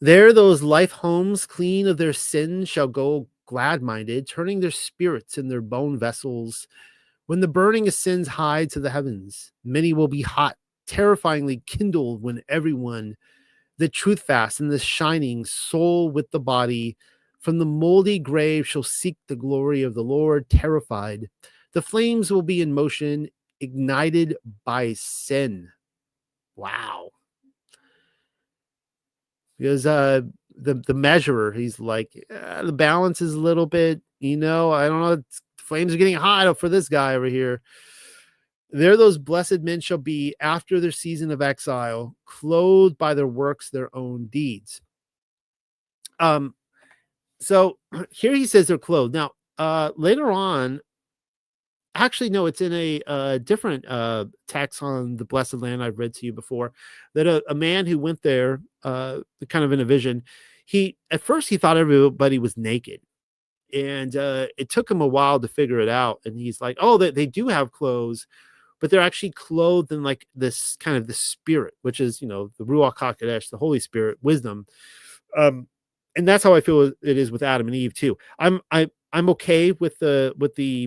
[SPEAKER 3] There those life homes clean of their sins shall go glad-minded, turning their spirits in their bone vessels. When the burning ascends high to the heavens, many will be hot, terrifyingly kindled when everyone, the truth fast and the shining soul with the body, from the moldy grave shall seek the glory of the Lord, terrified. The flames will be in motion, ignited by sin. Wow. Because the measurer, he's like, the balance is a little bit, I don't know, flames are getting hot for this guy over here. There those blessed men shall be after their season of exile, clothed by their works, their own deeds. So here he says they're clothed. Now, later on, actually, no, it's in a different text on the blessed land I've read to you before, that a man who went there, kind of in a vision, at first he thought everybody was naked. And it took him a while to figure it out. And he's like, oh, they do have clothes, but they're actually clothed in like this kind of the spirit, which is, the Ruach HaKodesh, the Holy Spirit, wisdom. And that's how I feel it is with Adam and Eve too. I'm okay with the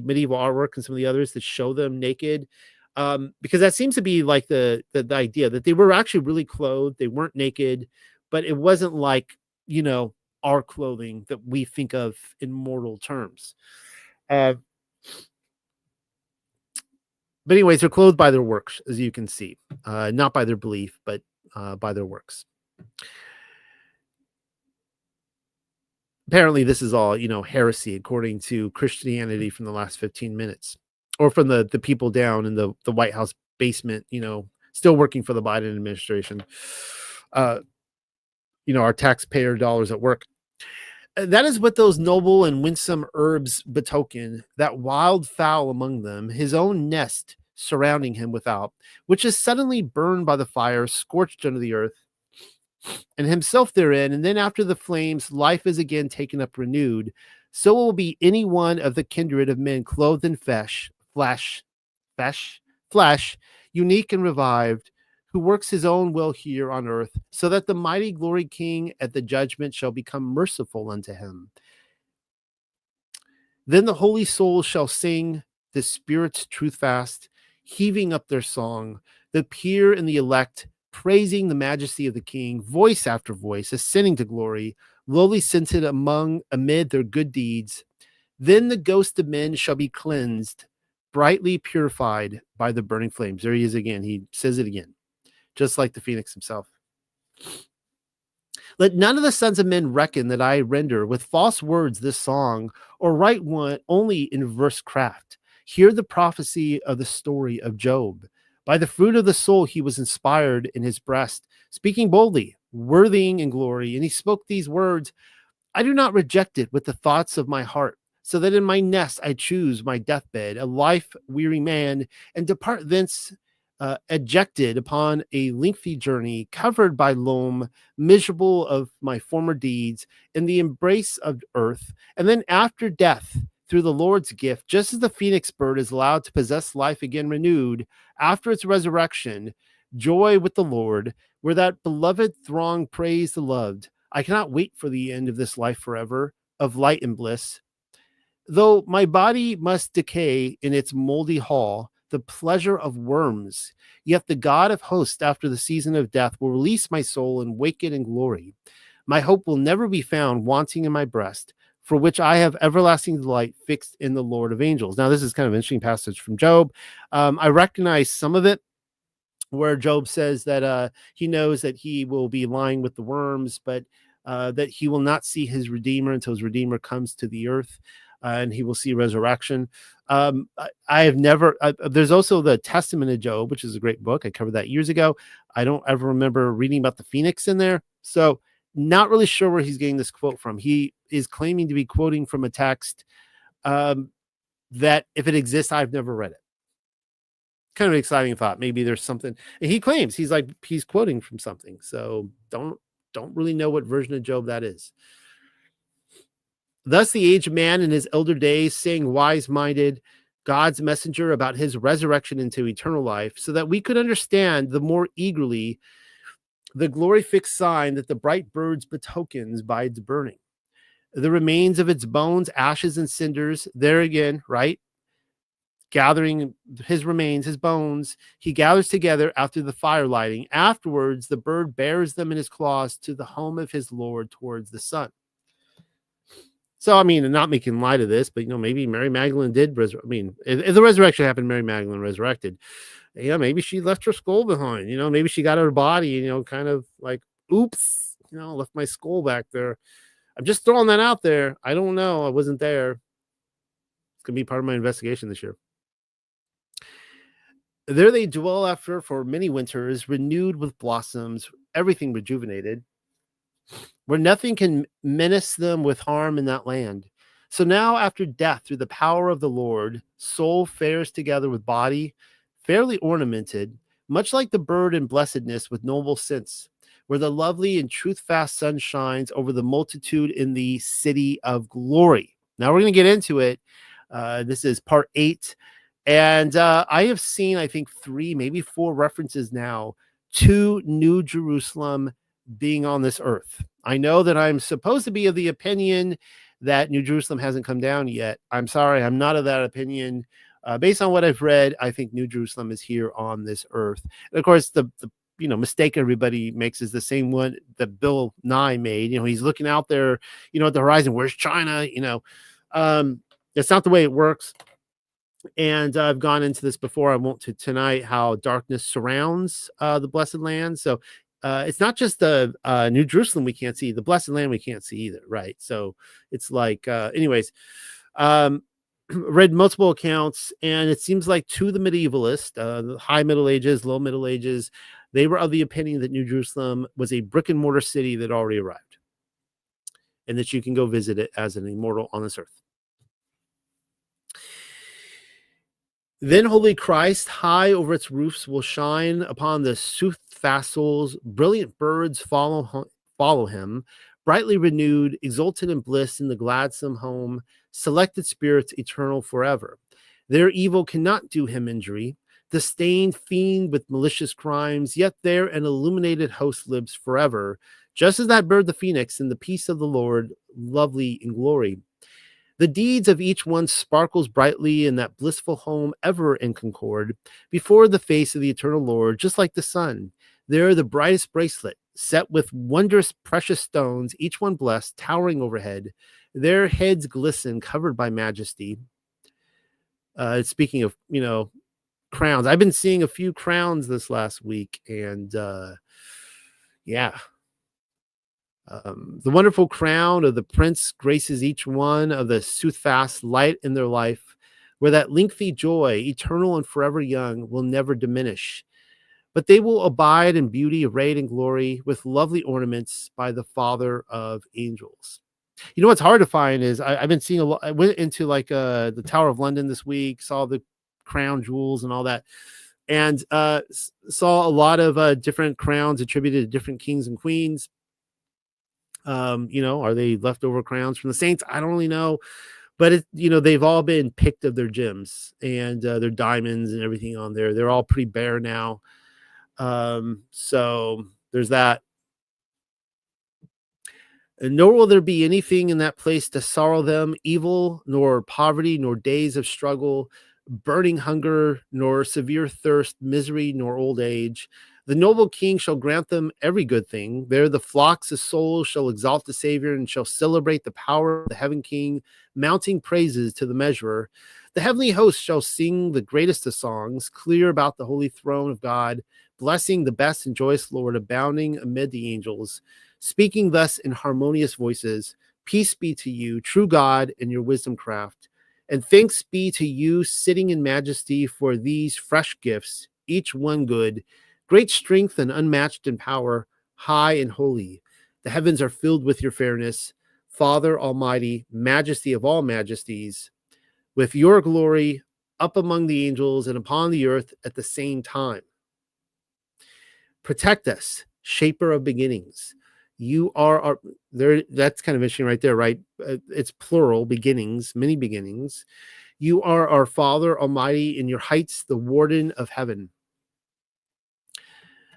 [SPEAKER 3] medieval artwork and some of the others that show them naked, because that seems to be like the idea that they were actually really clothed. They weren't naked, but it wasn't like, our clothing that we think of in mortal terms. But anyways, they're clothed by their works, as you can see, not by their belief, but by their works. Apparently, this is all, heresy, according to Christianity from the last 15 minutes, or from the people down in the White House basement, still working for the Biden administration. Our taxpayer dollars at work. That is what those noble and winsome herbs betoken, that wild fowl among them, his own nest surrounding him without, which is suddenly burned by the fire, scorched under the earth, and himself therein. And then after the flames, life is again taken up renewed. So will be any one of the kindred of men clothed in flesh, unique and revived, who works his own will here on earth, so that the mighty glory king at the judgment shall become merciful unto him. Then the holy souls shall sing the Spirit's truth fast, heaving up their song, the pure and the elect, praising the majesty of the king, voice after voice, ascending to glory, lowly scented amid their good deeds. Then the ghost of men shall be cleansed, brightly purified by the burning flames. There he is again. He says it again, just like the Phoenix himself. Let none of the sons of men reckon that I render with false words this song, or write one only in verse craft. Hear the prophecy of the story of Job. By the fruit of the soul he was inspired in his breast, speaking boldly, worthying in glory. And he spoke these words, I do not reject it with the thoughts of my heart, so that in my nest I choose my deathbed, a life-weary man, and depart thence ejected upon a lengthy journey, covered by loam, miserable of my former deeds, in the embrace of earth, and then after death, through the Lord's gift, just as the phoenix bird is allowed to possess life again renewed after its resurrection, joy with the Lord, where that beloved throng praise the loved. I cannot wait for the end of this life forever, of light and bliss. Though my body must decay in its moldy hall, the pleasure of worms, yet the God of hosts after the season of death will release my soul and wake it in glory. My hope will never be found wanting in my breast, for which I have everlasting delight fixed in the Lord of angels. Now, this is kind of an interesting passage from Job. I recognize some of it, where Job says that he knows that he will be lying with the worms, but that he will not see his Redeemer until his Redeemer comes to the earth, and he will see resurrection. I have never, there's also the Testament of Job, which is a great book. I covered that years ago. I don't ever remember reading about the Phoenix in there. So not really sure where he's getting this quote from. He is claiming to be quoting from a text that, if it exists, I've never read it. Kind of an exciting thought. Maybe there's something. And he claims he's quoting from something. So don't really know what version of Job that is. Thus the aged man in his elder days, saying wise-minded God's messenger about his resurrection into eternal life, so that we could understand the more eagerly the glory-fixed sign that the bright birds betokens by its burning. The remains of its bones, ashes and cinders, there again, right? Gathering his remains, his bones, he gathers together after the fire lighting. Afterwards, the bird bears them in his claws to the home of his Lord towards the sun. So, I mean, not making light of this, but, maybe Mary Magdalene did resurrect. I mean, if the resurrection happened, Mary Magdalene resurrected. Maybe she left her skull behind. Maybe she got her body, kind of like, oops, left my skull back there. I'm just throwing that out there. I don't know. I wasn't there. It's going to be part of my investigation this year. There they dwell after for many winters, renewed with blossoms, everything rejuvenated, where nothing can menace them with harm in that land. So now, after death, through the power of the Lord, soul fares together with body, fairly ornamented, much like the bird in blessedness with noble sense, where the lovely and truth-fast sun shines over the multitude in the city of glory. Now we're going to get into it. This is part 8. And I have seen, I think, 3, maybe 4 references now to New Jerusalem being on this earth. I know that I'm supposed to be of the opinion that New Jerusalem hasn't come down yet. I'm sorry, I'm not of that opinion. Based on what I've read, I think New Jerusalem is here on this earth. And of course, the mistake everybody makes is the same one that Bill Nye made. He's looking out there, at the horizon. Where's China? That's not the way it works. And I've gone into this before. I won't tonight. How darkness surrounds the blessed land. So it's not just the New Jerusalem we can't see. The blessed land we can't see either, right? So it's like, anyways. Read multiple accounts, and it seems like to the medievalists, the high Middle Ages, low Middle Ages, they were of the opinion that New Jerusalem was a brick and mortar city that already arrived, and that you can go visit it as an immortal on this earth. Then Holy Christ, high over its roofs, will shine upon the soothfast souls. Brilliant birds follow him, brightly renewed, exultant in bliss in the gladsome home, selected spirits eternal forever. Their evil cannot do him injury. The stained fiend with malicious crimes, yet there an illuminated host lives forever, just as that bird the phoenix in the peace of the Lord, lovely in glory. The deeds of each one sparkles brightly in that blissful home, ever in concord, before the face of the eternal Lord, just like the sun. There the brightest bracelet, set with wondrous precious stones, each one blessed, towering overhead. Their heads glisten, covered by majesty. Speaking of, crowns, I've been seeing a few crowns this last week, and yeah. The wonderful crown of the prince graces each one of the soothfast light in their life, where that lengthy joy, eternal and forever young, will never diminish. But they will abide in beauty, arrayed in glory, with lovely ornaments by the Father of angels. What's hard to find is I've been seeing a lot. I went into the Tower of London this week, saw the crown jewels and all that, and saw a lot of different crowns attributed to different kings and queens. Are they leftover crowns from the saints? I don't really know, but they've all been picked of their gems and their diamonds and everything on there. They're all pretty bare now. So there's that. And nor will there be anything in that place to sorrow them, evil, nor poverty, nor days of struggle, burning hunger, nor severe thirst, misery, nor old age. The noble king shall grant them every good thing. There the flocks of souls shall exalt the Savior and shall celebrate the power of the heaven king, mounting praises to the measurer. The heavenly host shall sing the greatest of songs, clear about the holy throne of God, blessing the best and joyous Lord, abounding amid the angels, speaking thus in harmonious voices. Peace be to you, true God, and your wisdom craft. And thanks be to you, sitting in majesty, for these fresh gifts, each one good, great strength and unmatched in power, high and holy. The heavens are filled with your fairness, Father Almighty, majesty of all majesties, with your glory up among the angels and upon the earth at the same time. Protect us, shaper of beginnings. You are our, there. That's kind of interesting right there, right? It's plural, beginnings, many beginnings. You are our Father Almighty, in your heights, the warden of heaven.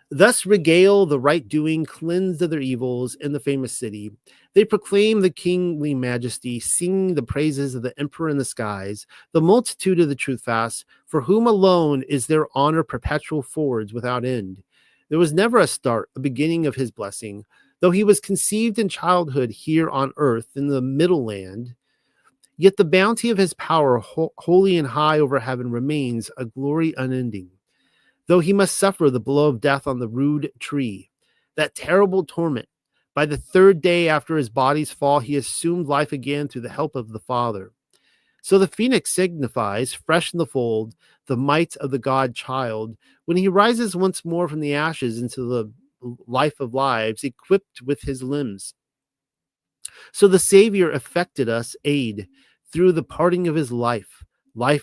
[SPEAKER 3] Thus regale the right doing, cleansed of their evils in the famous city. They proclaim the kingly majesty, sing the praises of the emperor in the skies, the multitude of the truth fast, for whom alone is their honor perpetual forwards without end. There was never a start, a beginning of his blessing, though he was conceived in childhood here on earth in the middle land. Yet the bounty of his power, holy and high over heaven, remains a glory unending. Though he must suffer the blow of death on the rude tree, that terrible torment, by the third day after his body's fall, he assumed life again through the help of the Father. So the phoenix signifies, fresh in the fold, the might of the God child, when he rises once more from the ashes into the life of lives, equipped with his limbs. So the Savior effected us aid through the parting of his life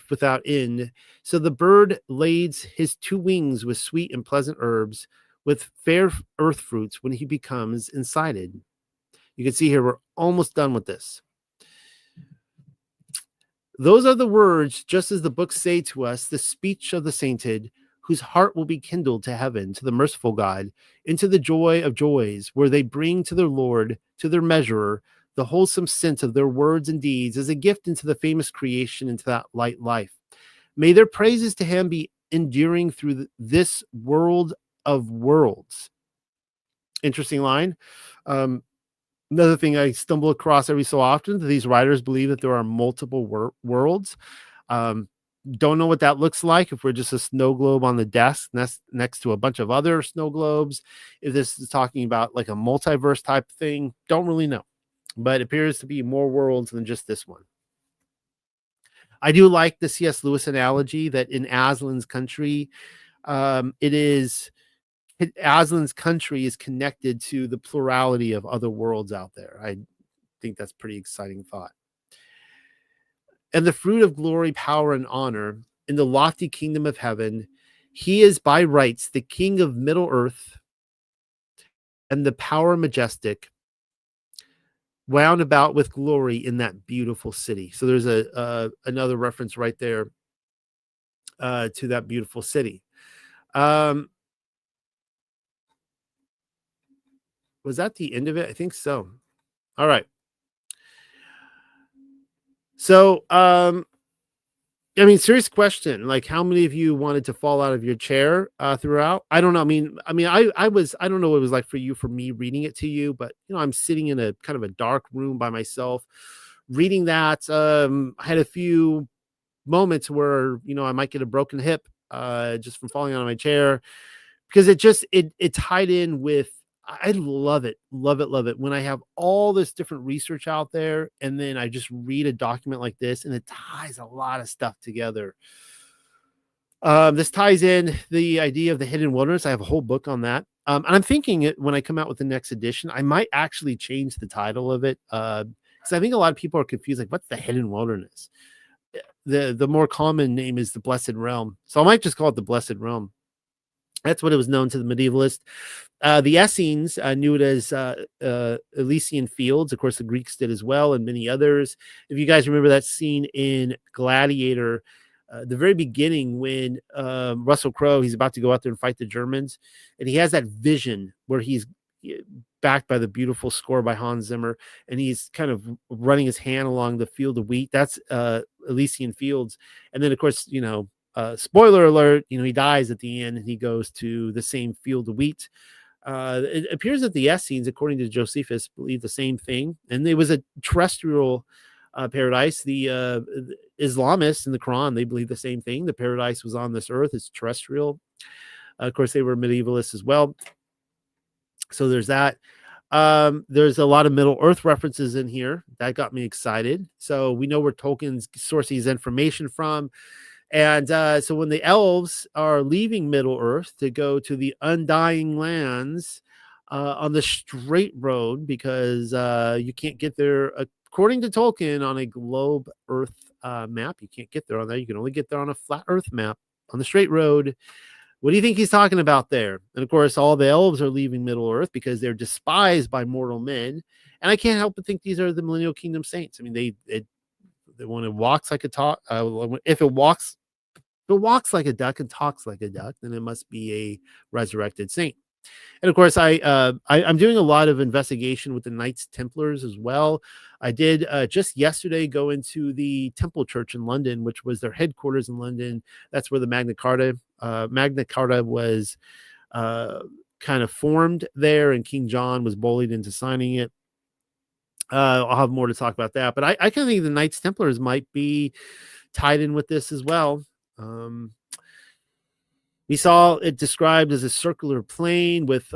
[SPEAKER 3] without end. So the bird lades his two wings with sweet and pleasant herbs, with fair earth fruits when he becomes incited. You can see here, we're almost done with this. Those are the words, just as the books say to us, the speech of the sainted, whose heart will be kindled to heaven, to the merciful God, into the joy of joys, where they bring to their Lord, to their measurer, the wholesome sense of their words and deeds as a gift into the famous creation, into that light life. May their praises to him be enduring through this world of worlds. Interesting line. Another thing I stumble across every so often, these writers believe that there are multiple worlds. Don't know what that looks like, if we're just a snow globe on the desk next to a bunch of other snow globes. If this is talking about like a multiverse type thing, don't really know. But it appears to be more worlds than just this one. I do like the C.S. Lewis analogy that in Aslan's country, Aslan's country is connected to the plurality of other worlds out there. I think that's pretty exciting thought. And the fruit of glory, power, and honor in the lofty kingdom of heaven, he is by rights the king of middle earth, and the power majestic, wound about with glory in that beautiful city. So there's another reference right there to that beautiful city. Was that the end of it? I think so. All right. So, I mean, serious question. Like, how many of you wanted to fall out of your chair throughout? I don't know. I don't know what it was like for me reading it to you, but I'm sitting in a kind of a dark room by myself reading that. I had a few moments where, I might get a broken hip just from falling out of my chair, because it tied in with, I love it when I have all this different research out there, and then I just read a document like this, and it ties a lot of stuff together. This ties in the idea of the hidden wilderness. I have a whole book on that. And I'm thinking when I come out with the next edition, I might actually change the title of it. Because I think a lot of people are confused, like, what's the hidden wilderness? The more common name is the Blessed Realm. So I might just call it the Blessed Realm. That's what it was known to the medievalists. The Essenes knew it as Elysian Fields. Of course, the Greeks did as well, and many others. If you guys remember that scene in Gladiator, the very beginning when Russell Crowe, he's about to go out there and fight the Germans, and he has that vision where he's backed by the beautiful score by Hans Zimmer, and he's kind of running his hand along the field of wheat. That's Elysian Fields. And then, of course, spoiler alert, he dies at the end, and he goes to the same field of wheat. It appears that the Essenes, according to Josephus, believe the same thing, and it was a terrestrial paradise. The Islamists in the Quran, they believe the same thing. The paradise was on this earth. It's terrestrial. Of course, they were medievalists as well. So there's that. There's a lot of Middle Earth references in here. That got me excited. So we know where Tolkien's sourcing his information from. And so when the elves are leaving Middle Earth to go to the Undying Lands, on the straight road because you can't get there, according to Tolkien, on a globe Earth map. You can't get there on that. You can only get there on a flat Earth map on the straight road. What do you think he's talking about there? And of course, all the elves are leaving Middle Earth because they're despised by mortal men. And I can't help but think these are the Millennial Kingdom saints. I mean, they when it walks like a talk, if it walks like a duck and talks like a duck, then it must be a resurrected saint. And of course, I'm doing a lot of investigation with the Knights Templars as well. I did just yesterday go into the Temple Church in London, which was their headquarters in London. That's where the Magna Carta was kind of formed there, and King John was bullied into signing it. I'll have more to talk about that, but I kind of think the Knights Templars might be tied in with this as well. We saw it described as a circular plane with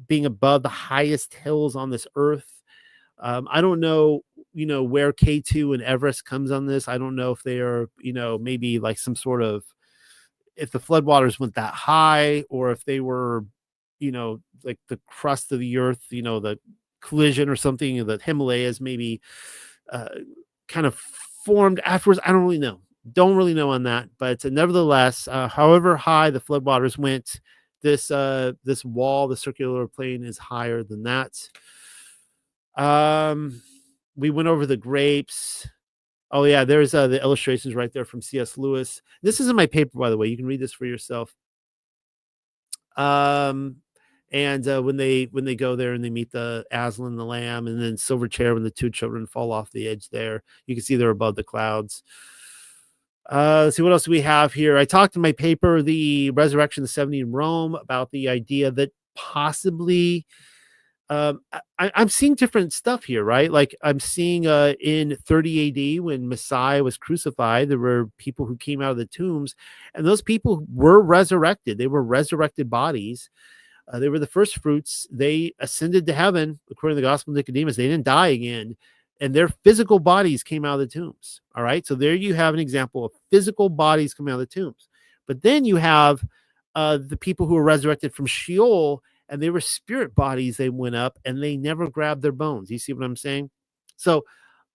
[SPEAKER 3] being above the highest hills on this earth. I don't know, where K2 and Everest comes on this. I don't know if they are, maybe like some sort of, if the floodwaters went that high, or if they were, like the crust of the earth, the collision or something of the Himalayas maybe kind of formed afterwards. I don't really know. Don't really know on that, but nevertheless, however high the floodwaters went, this wall, the circular plane, is higher than that. We went over the grapes. Oh yeah, there's the illustrations right there from C.S. Lewis. This is in my paper, by the way. You can read this for yourself. And when they go there and they meet the Aslan, the lamb, and then silver chair, when the two children fall off the edge there, you can see they're above the clouds. Let's see, what else do we have here? I talked in my paper, The Resurrection of the 70 in Rome, about the idea that possibly I'm seeing different stuff here, right? Like I'm seeing in 30 AD, when Messiah was crucified, there were people who came out of the tombs, and those people were resurrected. They were resurrected bodies. They were the first fruits. They ascended to heaven, according to the Gospel of Nicodemus. They didn't die again. And their physical bodies came out of the tombs. All right. So there you have an example of physical bodies coming out of the tombs. But then you have the people who were resurrected from Sheol, and they were spirit bodies. They went up and they never grabbed their bones. You see what I'm saying? So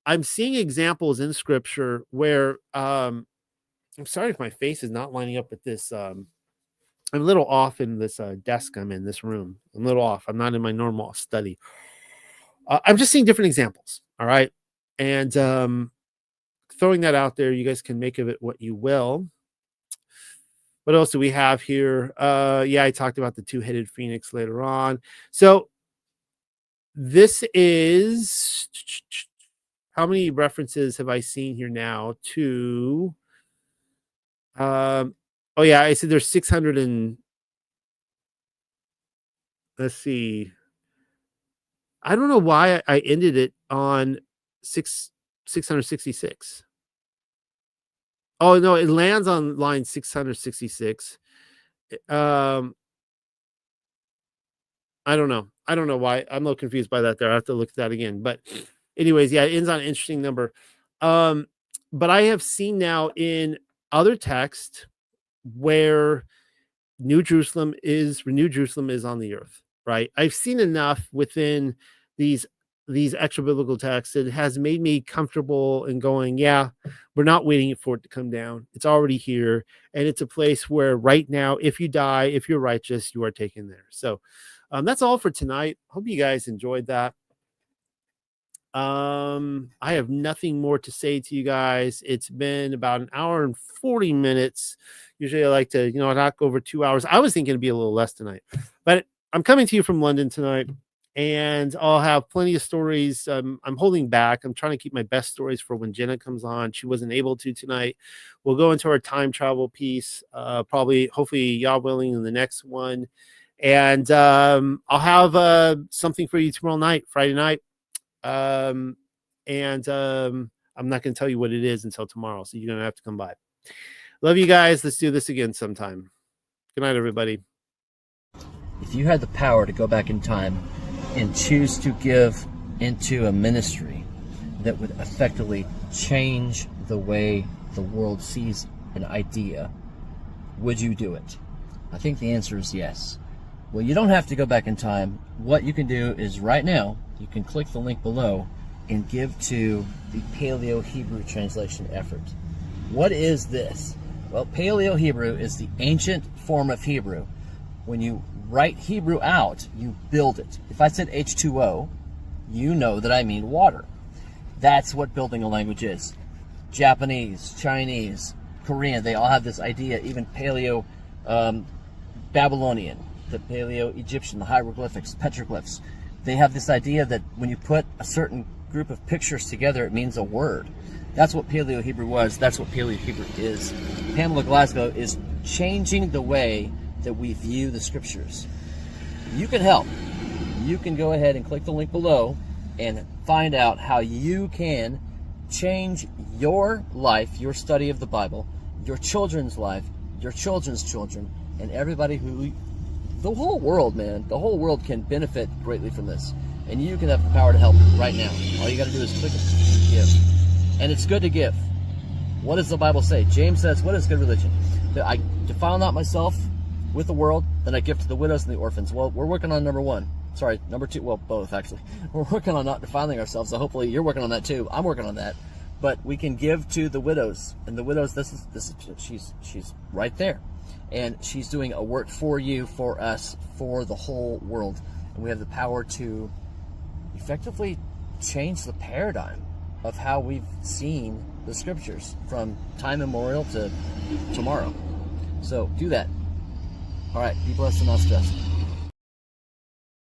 [SPEAKER 3] I'm seeing examples in scripture where I'm sorry if my face is not lining up with this. I'm a little off in this desk I'm in, this room. I'm a little off. I'm not in my normal study. I'm just seeing different examples. All right. And throwing that out there, you guys can make of it what you will. What else do we have here? Yeah, I talked about the two-headed phoenix later on. So this is, how many references have I seen here now to, oh yeah, I said there's 600 and, let's see. I don't know why I ended it on 666. Oh no, it lands on line 666. I don't know why. I'm a little confused by that there. I have to look at that again. But anyways, yeah, it ends on an interesting number. But I have seen now in other texts where New Jerusalem is on the earth, right? I've seen enough within these extra biblical texts that has made me comfortable in going, yeah, we're not waiting for it to come down. It's already here. And it's a place where right now, if you die, if you're righteous, you are taken there. So that's all for tonight. Hope you guys enjoyed that. I have nothing more to say to you guys. It's been about an hour and 40 minutes. Usually I like to, not go over 2 hours. I was thinking it'd be a little less tonight, but I'm coming to you from London tonight, and I'll have plenty of stories. I'm holding back. I'm trying to keep my best stories for when Jenna comes on. She wasn't able to tonight. We'll go into our time travel piece, hopefully, Yah willing, in the next one. And I'll have something for you tomorrow night, Friday night. I'm not going to tell you what it is until tomorrow, so you're going to have to come by. Love you guys. Let's do this again sometime. Good night, everybody.
[SPEAKER 4] If you had the power to go back in time and choose to give into a ministry that would effectively change the way the world sees an idea, would you do it? I think the answer is yes. Well, you don't have to go back in time. What you can do is right now, you can click the link below and give to the Paleo-Hebrew translation effort. What is this? Well, Paleo-Hebrew is the ancient form of Hebrew. When you write Hebrew out, you build it. If I said H2O, you know that I mean water. That's what building a language is. Japanese, Chinese, Korean, they all have this idea, even Paleo-Babylonian, the Paleo-Egyptian, the hieroglyphics, petroglyphs. They have this idea that when you put a certain group of pictures together, it means a word. That's what Paleo-Hebrew was. That's what Paleo-Hebrew is. Pamela Glasgow is changing the way that we view the scriptures. You can help. You can go ahead and click the link below and find out how you can change your life, your study of the Bible, your children's life, your children's children, and everybody who, the whole world, man, the whole world can benefit greatly from this. And you can have the power to help right now. All you got to do is click it and give. And it's good to give. What does the Bible say? James says, what is good religion? That I defile not myself with the world, then I give to the widows and the orphans. Well, we're working on number one. Sorry, number two. Well, both, actually. We're working on not defiling ourselves, so hopefully you're working on that too. I'm working on that. But we can give to the widows. And the widows, she's right there. And she's doing a work for you, for us, for the whole world. And we have the power to effectively change the paradigm of how we've seen the scriptures from time immemorial to tomorrow. So do that. All right, be blessed and not stressed.